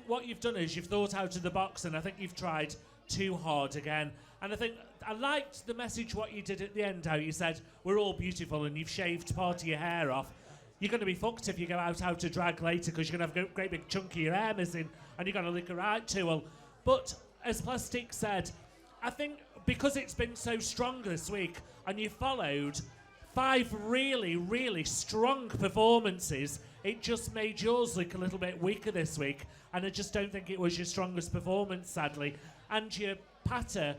[SPEAKER 2] what you've done is you've thought out of the box, and I think you've tried too hard again. And I think I liked the message what you did at the end, how you said we're all beautiful, and you've shaved part of your hair off. You're going to be fucked if you go out to drag later, because you're going to have a great big chunk of your hair missing, and you're going to look a right tool. But as Plastic said, I think because it's been so strong this week, and you followed 5 really, really strong performances, it just made yours look a little bit weaker this week, and I just don't think it was your strongest performance, sadly. And your patter,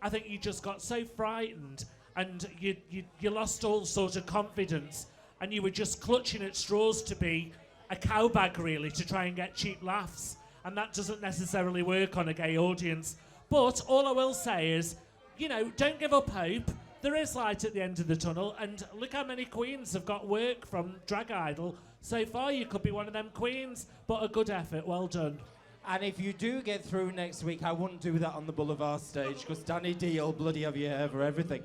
[SPEAKER 2] I think you just got so frightened, and you lost all sort of confidence, and you were just clutching at straws to be a cowbag, really, to try and get cheap laughs, and that doesn't necessarily work on a gay audience. But all I will say is, you know, don't give up hope. There is light at the end of the tunnel, and look how many queens have got work from Drag Idol. So far, you could be one of them queens, but a good effort, well done.
[SPEAKER 3] And if you do get through next week, I wouldn't do that on the Boulevard stage, because Danny D will bloody have your hair for everything.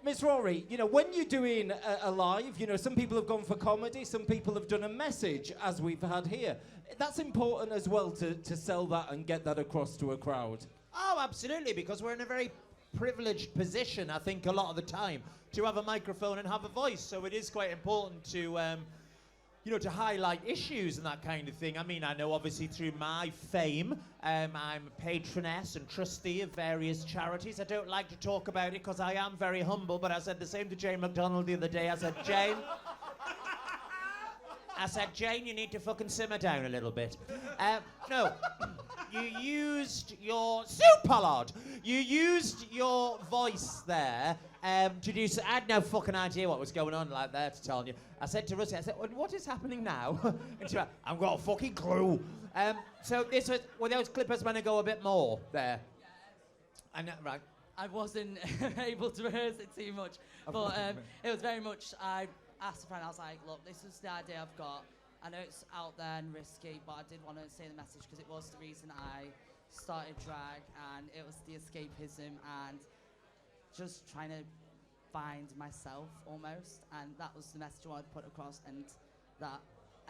[SPEAKER 3] Miss Rory, you know, when you're doing a live, you know, some people have gone for comedy, some people have done a message, as we've had here. That's important as well to sell that and get that across to a crowd.
[SPEAKER 6] Oh, absolutely, because we're in a very privileged position, I think, a lot of the time, to have a microphone and have a voice. So it is quite important to, you know, to highlight issues and that kind of thing. I mean, I know obviously through my fame, I'm a patroness and trustee of various charities. I don't like to talk about it because I am very humble, but I said the same to Jane McDonald the other day. I said, Jane, I said, Jane, you need to fucking simmer down a little bit. No. You used your... Sue Pollard! You used your voice there to do... I had no fucking idea what was going on like there, to tell you. I said to Rusty, I said, what is happening now? And she went, I've got a fucking clue. So this was... Were those clippers going to go a bit more there? And, right.
[SPEAKER 1] I wasn't able to rehearse it too much, but it was very much, I asked a friend, I was like, look, this is the idea I've got. I know it's out there and risky, but I did want to say the message because it was the reason I started drag, and it was the escapism and just trying to find myself almost, and that was the message I wanted to put across, and that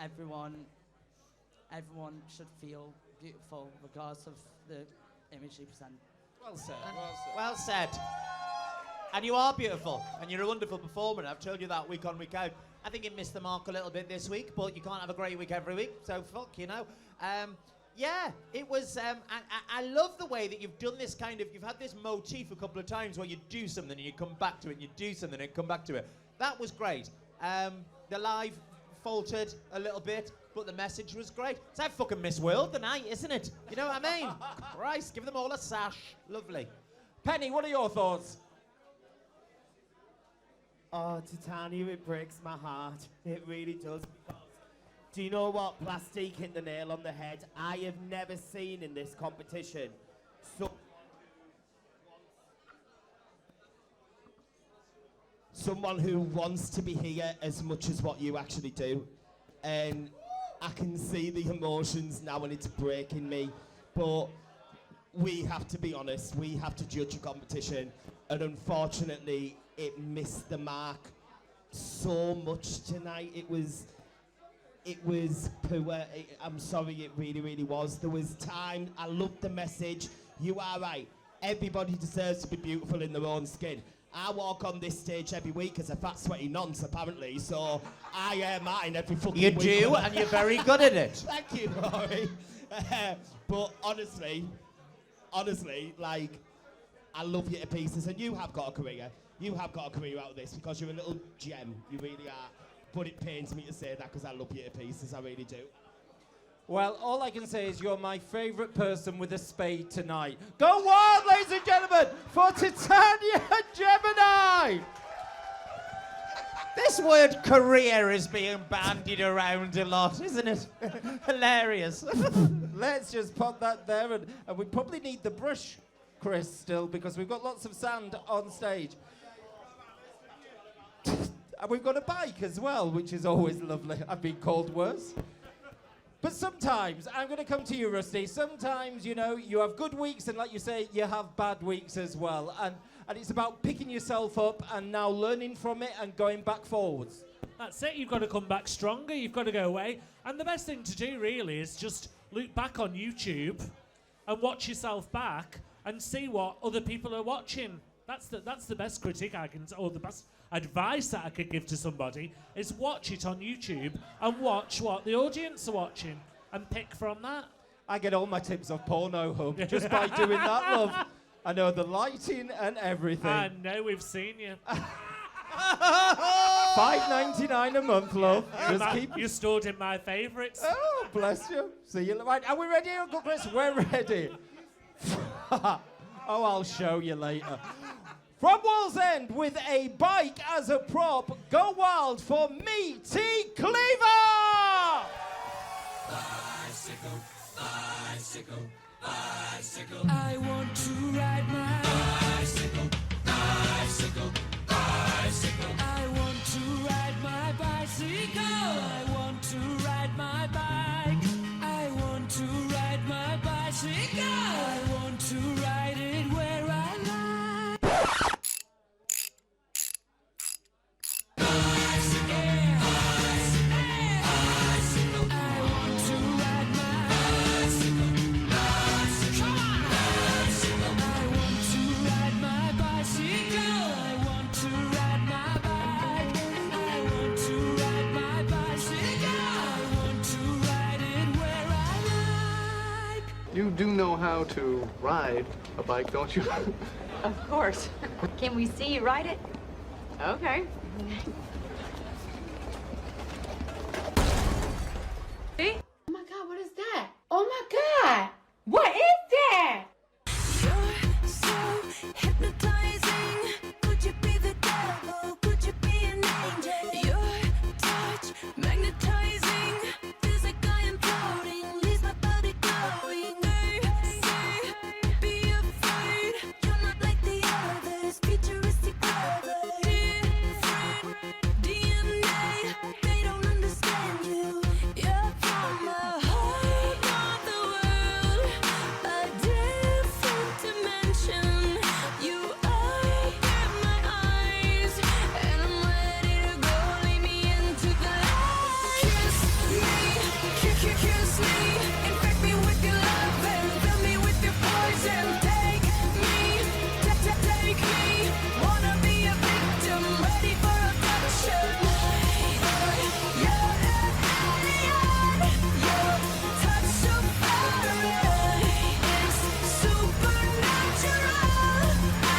[SPEAKER 1] everyone should feel beautiful regardless of the image you present.
[SPEAKER 3] Well said,
[SPEAKER 6] well said. And you are beautiful, and you're a wonderful performer. I've told you that week on, week out. I think it missed the mark a little bit this week, but you can't have a great week every week, so fuck, you know. Yeah, it was, I love the way that you've done this kind of, you've had this motif a couple of times where you do something and you come back to it, and you do something and come back to it. That was great. The live faltered a little bit, but the message was great. It's like fucking Miss World tonight, isn't it? You know what I mean? Christ, give them all a sash. Lovely.
[SPEAKER 3] Penny, what are your thoughts?
[SPEAKER 4] Oh, Titania, it breaks my heart. It really does. Do you know what? Plastic hit the nail on the head. I have never seen in this competition someone who wants to be here as much as what you actually do. And I can see the emotions now and it's breaking me. But we have to be honest. We have to judge a competition. And unfortunately, it missed the mark so much tonight. It was poor. I'm sorry, it really, really was. There was time. I loved the message. You are right. Everybody deserves to be beautiful in their own skin. I walk on this stage every week as a fat, sweaty nonce, apparently, so I air mine every fucking week.
[SPEAKER 6] You do, and you're very good at it.
[SPEAKER 4] Thank you, Rory. But honestly, like, I love you to pieces, and you have got a career. You have got a career out of this because you're a little gem. You really are. But it pains me to say that because I love you to pieces. I really do.
[SPEAKER 3] Well, all I can say is you're my favourite person with a spade tonight. Go wild, ladies and gentlemen, for Titania Gemini!
[SPEAKER 6] This word career is being bandied around a lot, isn't it? Hilarious.
[SPEAKER 3] Let's just put that there, and we probably need the brush, Chris, still, because we've got lots of sand on stage. And we've got a bike as well, which is always lovely. I've been called worse. But sometimes, I'm going to come to you, Rusty, sometimes, you know, you have good weeks, and like you say, you have bad weeks as well. And it's about picking yourself up and now learning from it and going back forwards.
[SPEAKER 2] That's it, you've got to come back stronger, you've got to go away. And the best thing to do, really, is just look back on YouTube and watch yourself back and see what other people are watching. That's the best critique I can, or the best advice that I could give to somebody, is watch it on YouTube and watch what the audience are watching and pick from that.
[SPEAKER 3] I get all my tips off Pornhub just by doing that, love. I know the lighting and everything.
[SPEAKER 2] I know, we've seen you.
[SPEAKER 3] $5.99 a month, love. Just keep.
[SPEAKER 2] You're stored in my favourites.
[SPEAKER 3] Oh, bless you. See you. Right, are we ready, Uncle Chris? We're ready. Oh, I'll show you later. From Wall's End with a bike as a prop, go wild for me, T Cleaver!
[SPEAKER 10] Bicycle, bicycle, bicycle. I want to ride my bicycle, bicycle, bicycle. I want to ride my bicycle. I want to ride my bike. I want to ride my bicycle. I want to ride it where I like.
[SPEAKER 17] You do know how to ride a bike, don't you?
[SPEAKER 20] Of course. Can we see you ride it? Okay. Oh my God, what is that? Oh my God, what is that?
[SPEAKER 10] You're so hypnotizing. Could you be the devil? Could you be an angel? Your touch magnetizing. Feels like I am floating. Leaves my body glowing. Say, be afraid. You're not like the others. Futuristic clever. Different DNA. They don't understand you. You're from a whole other world. A different dimension. You open my eyes, and I'm ready to go. Lead me into the light. Kiss me, infect me with your love and fill me with your poison. Take me, take me. Wanna be a victim, ready for abduction. You're an alien. Your touch so foreign. It's supernatural,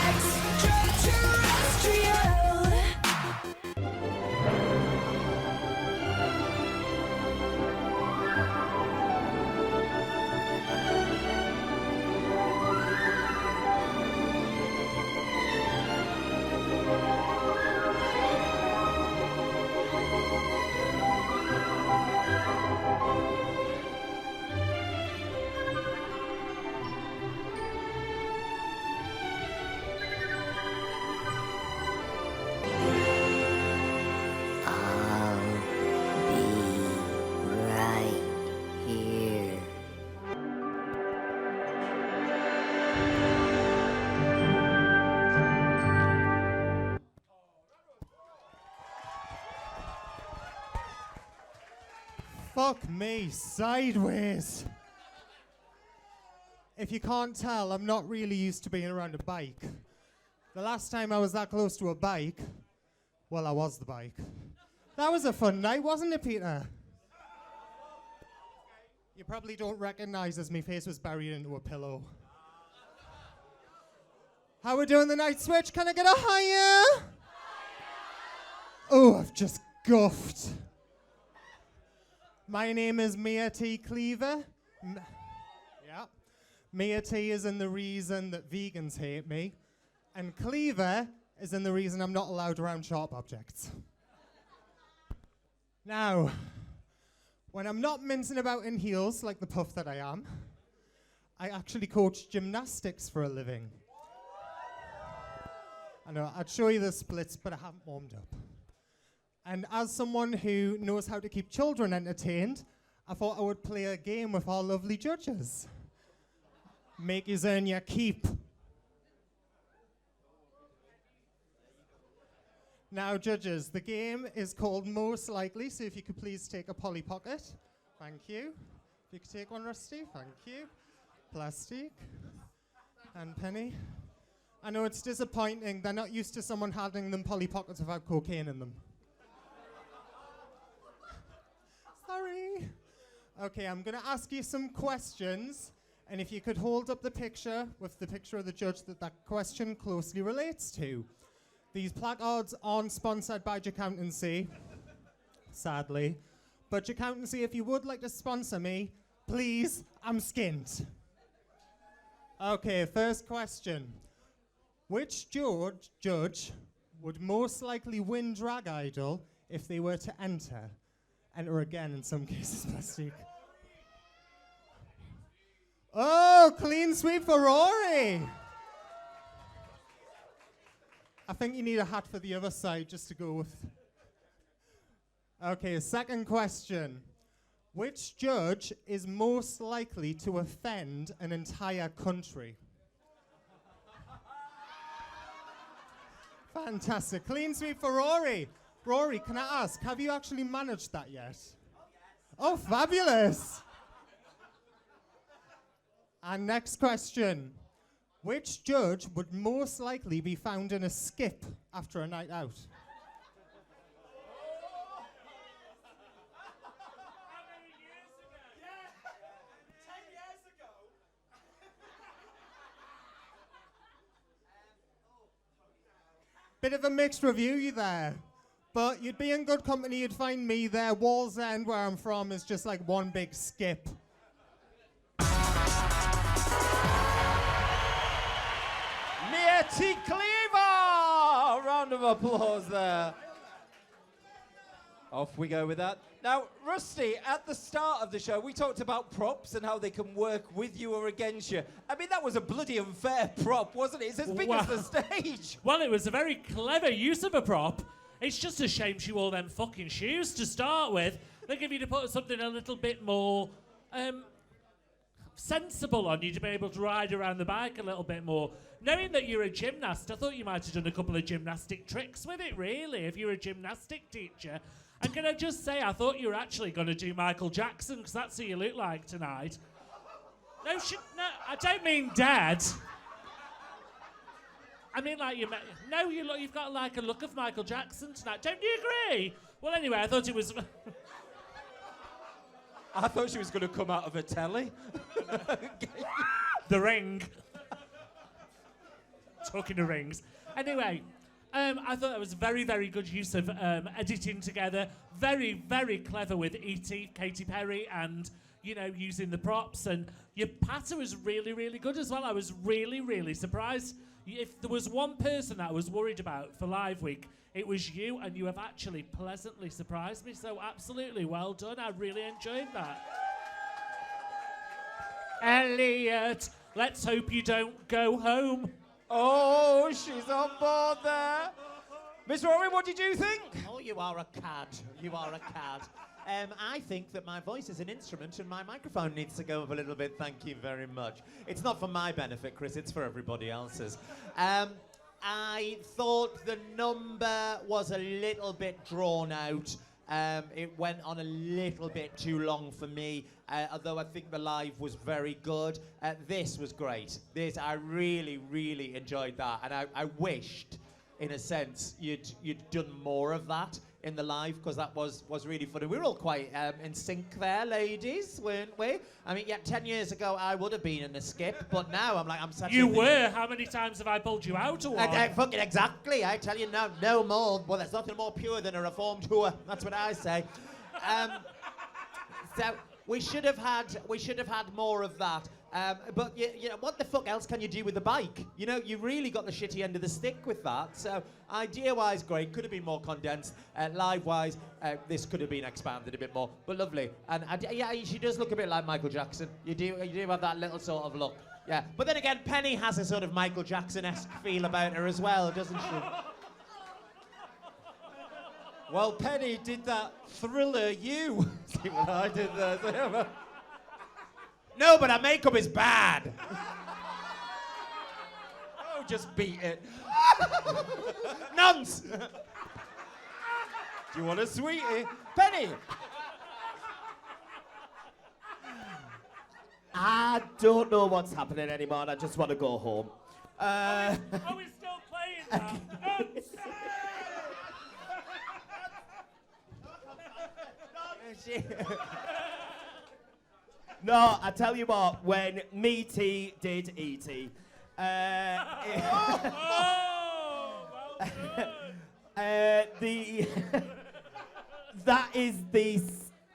[SPEAKER 10] extraterrestrial. I'll be right here.
[SPEAKER 3] Fuck me, sideways. If you can't tell, I'm not really used to being around a bike. The last time I was that close to a bike, well, I was the bike. That was a fun night, wasn't it, Peter? You probably don't recognize as my face was buried into a pillow. How we doing the night switch? Can I get a higher? Oh, I've just guffed. My name is Mia T Cleaver. Yeah. Mia T is in the reason that vegans hate me. And Cleaver is in the reason I'm not allowed around sharp objects. Now, when I'm not mincing about in heels like the puff that I am, I actually coach gymnastics for a living. I know, I'd show you the splits, but I haven't warmed up. And as someone who knows how to keep children entertained, I thought I would play a game with our lovely judges. Make you earn your keep. Now, judges, the game is called Most Likely, so if you could please take a Polly Pocket. Thank you. If you could take one, Rusty. Thank you. Plastic. And Penny. I know it's disappointing. They're not used to someone handing them Polly Pockets without cocaine in them. Sorry. Okay, I'm going to ask you some questions, and if you could hold up the picture with the picture of the judge that that question closely relates to. These placards aren't sponsored by Accountancy, sadly. But Accountancy, if you would like to sponsor me, please, I'm skint. Okay, first question. Which judge would most likely win Drag Idol if they were to enter? Enter again in some cases, plastic. Oh, clean sweep for Rory. I think you need a hat for the other side just to go with. Okay, second question. Which judge is most likely to offend an entire country? Fantastic. Clean sweep for Rory. Rory, can I ask, have you actually managed that yet? Oh, fabulous. And next question. Which judge would most likely be found in a skip after a night out? Bit of a mixed review there.
[SPEAKER 8] But you'd be in good company, you'd find me there. Wall's End, where I'm from, is just like one big skip.
[SPEAKER 3] Mia T Cleaver! Round of applause there. Off we go with that. Now, Rusty, at the start of the show, we talked about props and how they can work with you or against you. I mean, that was a bloody unfair prop, wasn't it? It's as big as the stage.
[SPEAKER 2] Well, it was a very clever use of a prop. It's just a shame she wore them fucking shoes to start with. They give you to put something a little bit more sensible on you to be able to ride around the bike a little bit more. Knowing that you're a gymnast, I thought you might have done a couple of gymnastic tricks with it, really, if you're a gymnastic teacher. And can I just say, I thought you were actually going to do Michael Jackson, because that's who you look like tonight. No, I don't mean dead. I mean, like, you've got like a look of Michael Jackson tonight. Don't you agree? Well, anyway, I thought it was...
[SPEAKER 3] I thought she was going to come out of a telly.
[SPEAKER 2] The Ring. Talking to rings. Anyway, I thought that was very, very good use of editing together. Very, very clever with E.T., Katy Perry, and, you know, using the props. And your patter was really, really good as well. I was really, really surprised. If there was one person that I was worried about for Live Week, it was you, and you have actually pleasantly surprised me. So absolutely well done. I really enjoyed that. Elliot, let's hope you don't go home.
[SPEAKER 3] Oh, she's on board there. Miss Rory, what did you think?
[SPEAKER 6] Oh, you are a cad. You are a cad. I think that my voice is an instrument and my microphone needs to go up a little bit. Thank you very much. It's not for my benefit, Chris. It's for everybody else's. I thought the number was a little bit drawn out. It went on a little bit too long for me, although I think the live was very good. This was great. I really, really enjoyed that, and I wished, in a sense, you'd done more of that in the live, because that was really funny. We were all quite in sync there, ladies, weren't we? I mean, yeah, 10 years ago I would have been in a skip, but now I'm such
[SPEAKER 2] You were? How many times have I pulled you out or what?
[SPEAKER 6] Fucking exactly. I tell you, no more. Well, there's nothing more pure than a reformed whore. That's what I say. So we should have had more of that. But you know, what the fuck else can you do with a bike? You know, you really got the shitty end of the stick with that. So idea-wise, great. Could have been more condensed. Live-wise, this could have been expanded a bit more. But lovely. And yeah, she does look a bit like Michael Jackson. You do have that little sort of look. Yeah. But then again, Penny has a sort of Michael Jackson-esque feel about her as well, doesn't she?
[SPEAKER 3] Well, Penny did that Thriller You. See what I did there?
[SPEAKER 6] No, but her makeup is bad.
[SPEAKER 3] Oh, just beat it.
[SPEAKER 6] Nonce!
[SPEAKER 3] Do you want a sweetie? Penny!
[SPEAKER 4] I don't know what's happening anymore, and I just want to go home.
[SPEAKER 2] Are we still playing now?
[SPEAKER 4] No, I tell you what, when Meaty did E.T., that is the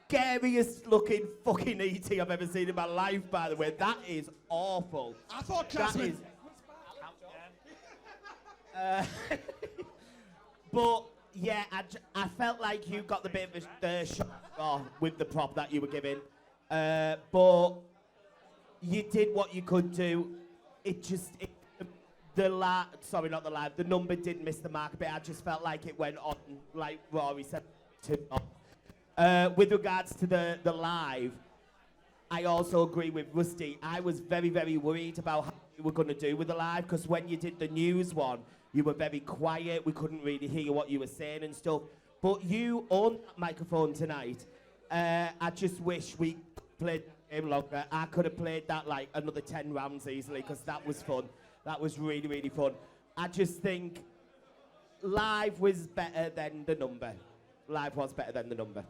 [SPEAKER 4] scariest looking fucking E.T. I've ever seen in my life, by the way. That is awful.
[SPEAKER 5] I thought Jasmine...
[SPEAKER 4] But, yeah, I felt like you got the bit of the shot with the prop that you were giving. But you did what you could do. The number did miss the mark a bit. I just felt like it went on, like Rory said, too long. With regards to the live, I also agree with Rusty. I was very, very worried about how you were going to do with the live, because when you did the news one, you were very quiet. We couldn't really hear what you were saying and stuff. But you owned that microphone tonight. I just wish we played the game longer. I could have played that like another 10 rounds easily, because that was fun. That was really, really fun. I just think live was better than the number. Live was better than the number.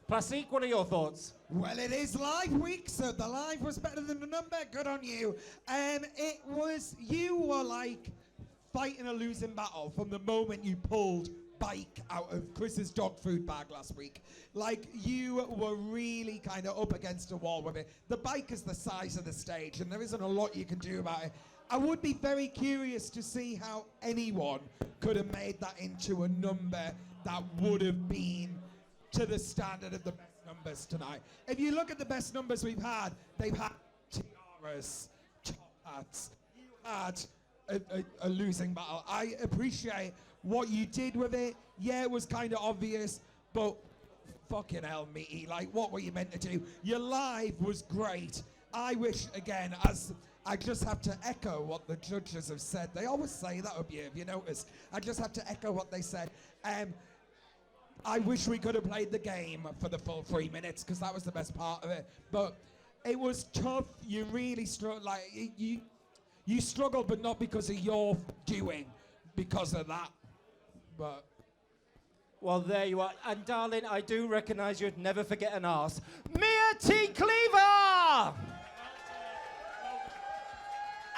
[SPEAKER 3] Plastique, what are your thoughts?
[SPEAKER 5] Well, it is live week, so the live was better than the number. Good on you. You were like fighting a losing battle from the moment you pulled bike out of Chris's dog food bag last week. Like, you were really kind of up against a wall with it. The bike is the size of the stage, and there isn't a lot you can do about it. I would be very curious to see how anyone could have made that into a number that would have been to the standard of the best numbers tonight. If you look at the best numbers we've had, they've had tiaras, top hats. You had a losing battle. I appreciate what you did with it. Yeah, it was kind of obvious, but fucking hell, Meaty, like, what were you meant to do? Your live was great. I wish, again, as I just have to echo what the judges have said. They always say that of you, if you notice. I just have to echo what they said. I wish we could have played the game for the full 3 minutes, because that was the best part of it. But it was tough. You really struggled. Like, you struggled, but not because of your doing, because of that. But
[SPEAKER 3] well, there you are. And darling, I do recognise you'd never forget an arse. Mia T Cleaver!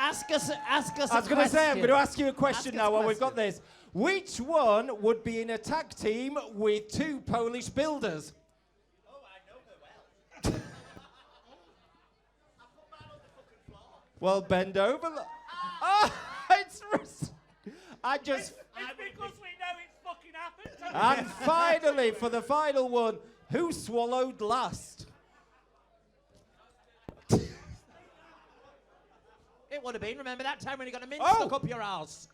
[SPEAKER 6] Ask us
[SPEAKER 3] I was going to say, I'm going to ask you a question now while we've got this. Which one would be in a tag team with two Polish builders?
[SPEAKER 6] Oh, I know her well.
[SPEAKER 3] Well, Bendover. Oh, it's. I just.
[SPEAKER 2] It's because we know it's fucking happened.
[SPEAKER 3] And finally, for the final one, who swallowed last?
[SPEAKER 6] It would have been. Remember that time when you got a mint
[SPEAKER 3] Oh!
[SPEAKER 6] stuck up your arse?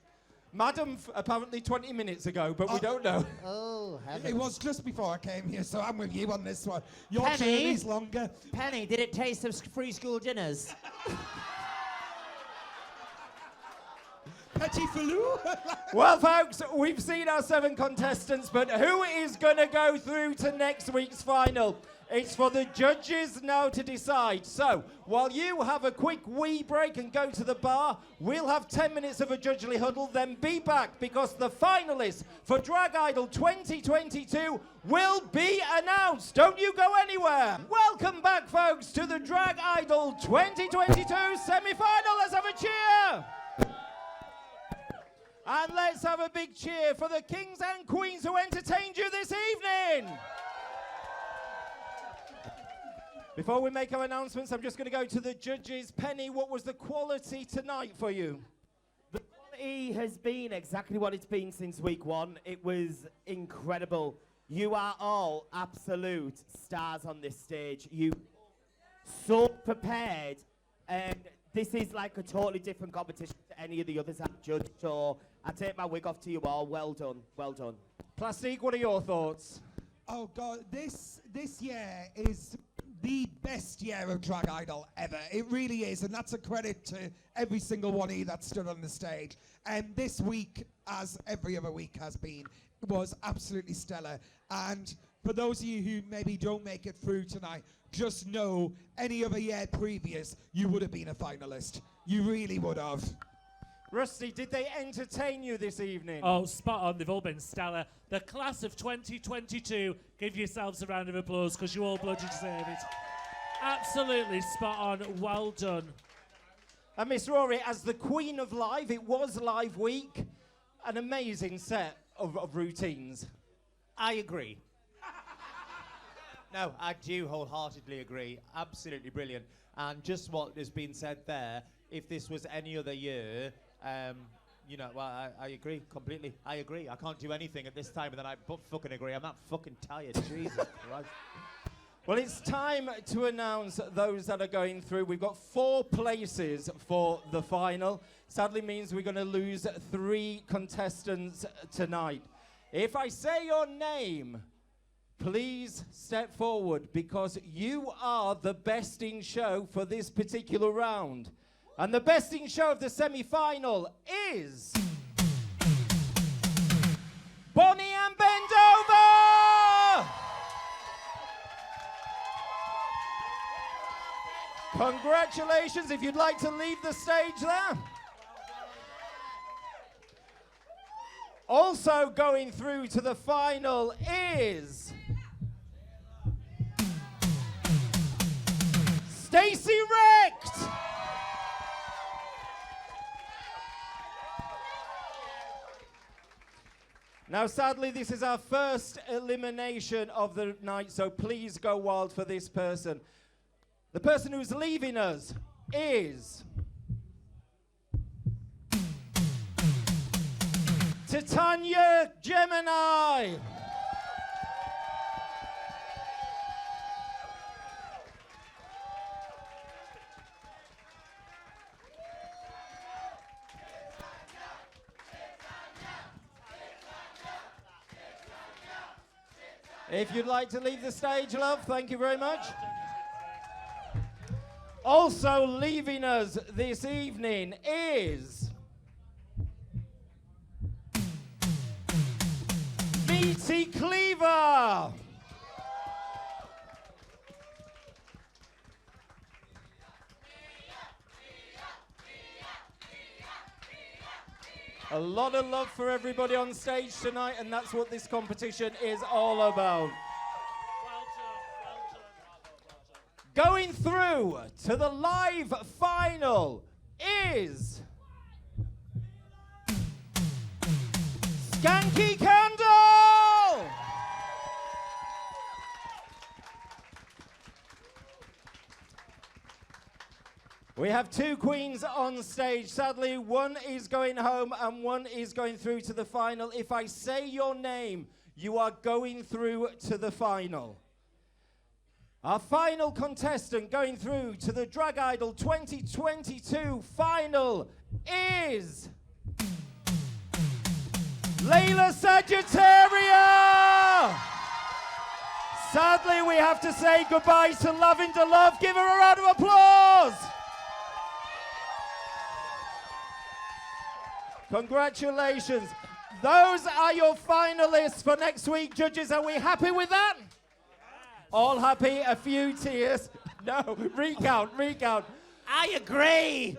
[SPEAKER 3] Madam, apparently 20 minutes ago, but we don't know.
[SPEAKER 6] Oh, heavens.
[SPEAKER 5] it was just before I came here, so I'm with you on this one. Your
[SPEAKER 6] Penny?
[SPEAKER 5] journey's longer.
[SPEAKER 6] Penny, did it taste of free school dinners?
[SPEAKER 5] Petit Filou?
[SPEAKER 3] Well, folks, we've seen our 7 contestants, but who is going to go through to next week's final? It's for the judges now to decide. So, while you have a quick wee break and go to the bar, we'll have 10 minutes of a judgely huddle, then be back because the finalists for Drag Idol 2022 will be announced. Don't you go anywhere. Welcome back, folks, to the Drag Idol 2022 semi-final. Let's have a cheer. And let's have a big cheer for the kings and queens who entertained you this evening. Before we make our announcements, I'm just going to go to the judges. Penny, what was the quality tonight for you?
[SPEAKER 4] The quality has been exactly what it's been since week 1. It was incredible. You are all absolute stars on this stage. You so prepared, and this is like a totally different competition to any of the others I've judged. So I take my wig off to you all. Well done, well done.
[SPEAKER 3] Plastique, what are your thoughts?
[SPEAKER 5] Oh God, this year is the best year of Drag Idol ever. It really is, and that's a credit to every single one of you that stood on the stage. And this week, as every other week has been, was absolutely stellar. And for those of you who maybe don't make it through tonight, just know any other year previous, you would have been a finalist. You really would have.
[SPEAKER 3] Rusty, did they entertain you this evening?
[SPEAKER 2] Oh, spot on. They've all been stellar. The class of 2022, give yourselves a round of applause because you all bloody deserve it. Absolutely spot on. Well done.
[SPEAKER 3] And Miss Rory, as the queen of live, it was Live Week. An amazing set of routines.
[SPEAKER 6] I agree. No, I do wholeheartedly agree. Absolutely brilliant. And just what has been said there, if this was any other year, you know, well, I agree completely. I agree. I can't do anything at this time of the night but fucking agree. I'm that fucking tired. Jesus Christ.
[SPEAKER 3] Well, it's time to announce those that are going through. We've got 4 places for the final. Sadly means we're going to lose 3 contestants tonight. If I say your name, please step forward because you are the best in show for this particular round. And the best in show of the semi-final is Bonnie and Bendover! Congratulations, if you'd like to leave the stage there. Also going through to the final is Stacy Wrecked! Now, sadly, this is our first elimination of the night, so please go wild for this person. The person who's leaving us is Titania Gemini. If you'd like to leave the stage, love, thank you very much. Also leaving us this evening is T Cleaver. A lot of love for everybody on stage tonight, and that's what this competition is all about. Going through to the live final is Skanky Candle! We have two queens on stage. Sadly, one is going home and one is going through to the final. If I say your name, you are going through to the final. Our final contestant going through to the Drag Idol 2022 final is Layla Sagittarius! Sadly, we have to say goodbye to Lavender Love. Give her a round of applause! Congratulations. Those are your finalists for next week, judges. Are we happy with that? All happy, a few tears. No, recount.
[SPEAKER 6] I agree.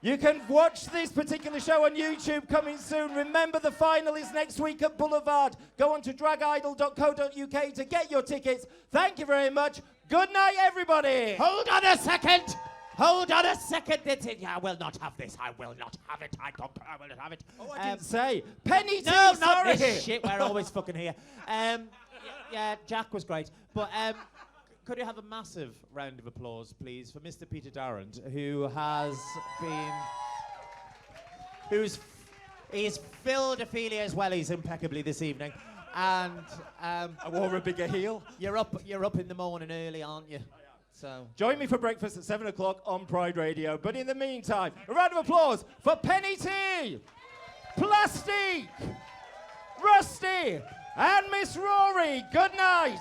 [SPEAKER 3] You can watch this particular show on YouTube coming soon. Remember, the final is next week at Boulevard. Go on to dragidol.co.uk to get your tickets. Thank you very much. Good night, everybody.
[SPEAKER 6] Hold on a second. That's it. Yeah, I will not have this. I will not have it. I will not have it.
[SPEAKER 3] Oh, I didn't say. Penny T,
[SPEAKER 6] no,
[SPEAKER 3] sorry.
[SPEAKER 6] not this shit. We're always fucking here. Yeah, Jack was great. But could you have a massive round of applause, please, for Mr. Peter Darrant, who has been... He's filled Ophelia as well. He's impeccably this evening. And...
[SPEAKER 3] I wore a bigger heel.
[SPEAKER 6] You're up in the morning early, aren't you? So
[SPEAKER 3] join me for breakfast at 7 o'clock on Pride Radio. But in the meantime, a round of applause for Penny T, Plastic, Rusty, and Miss Rory. Good night.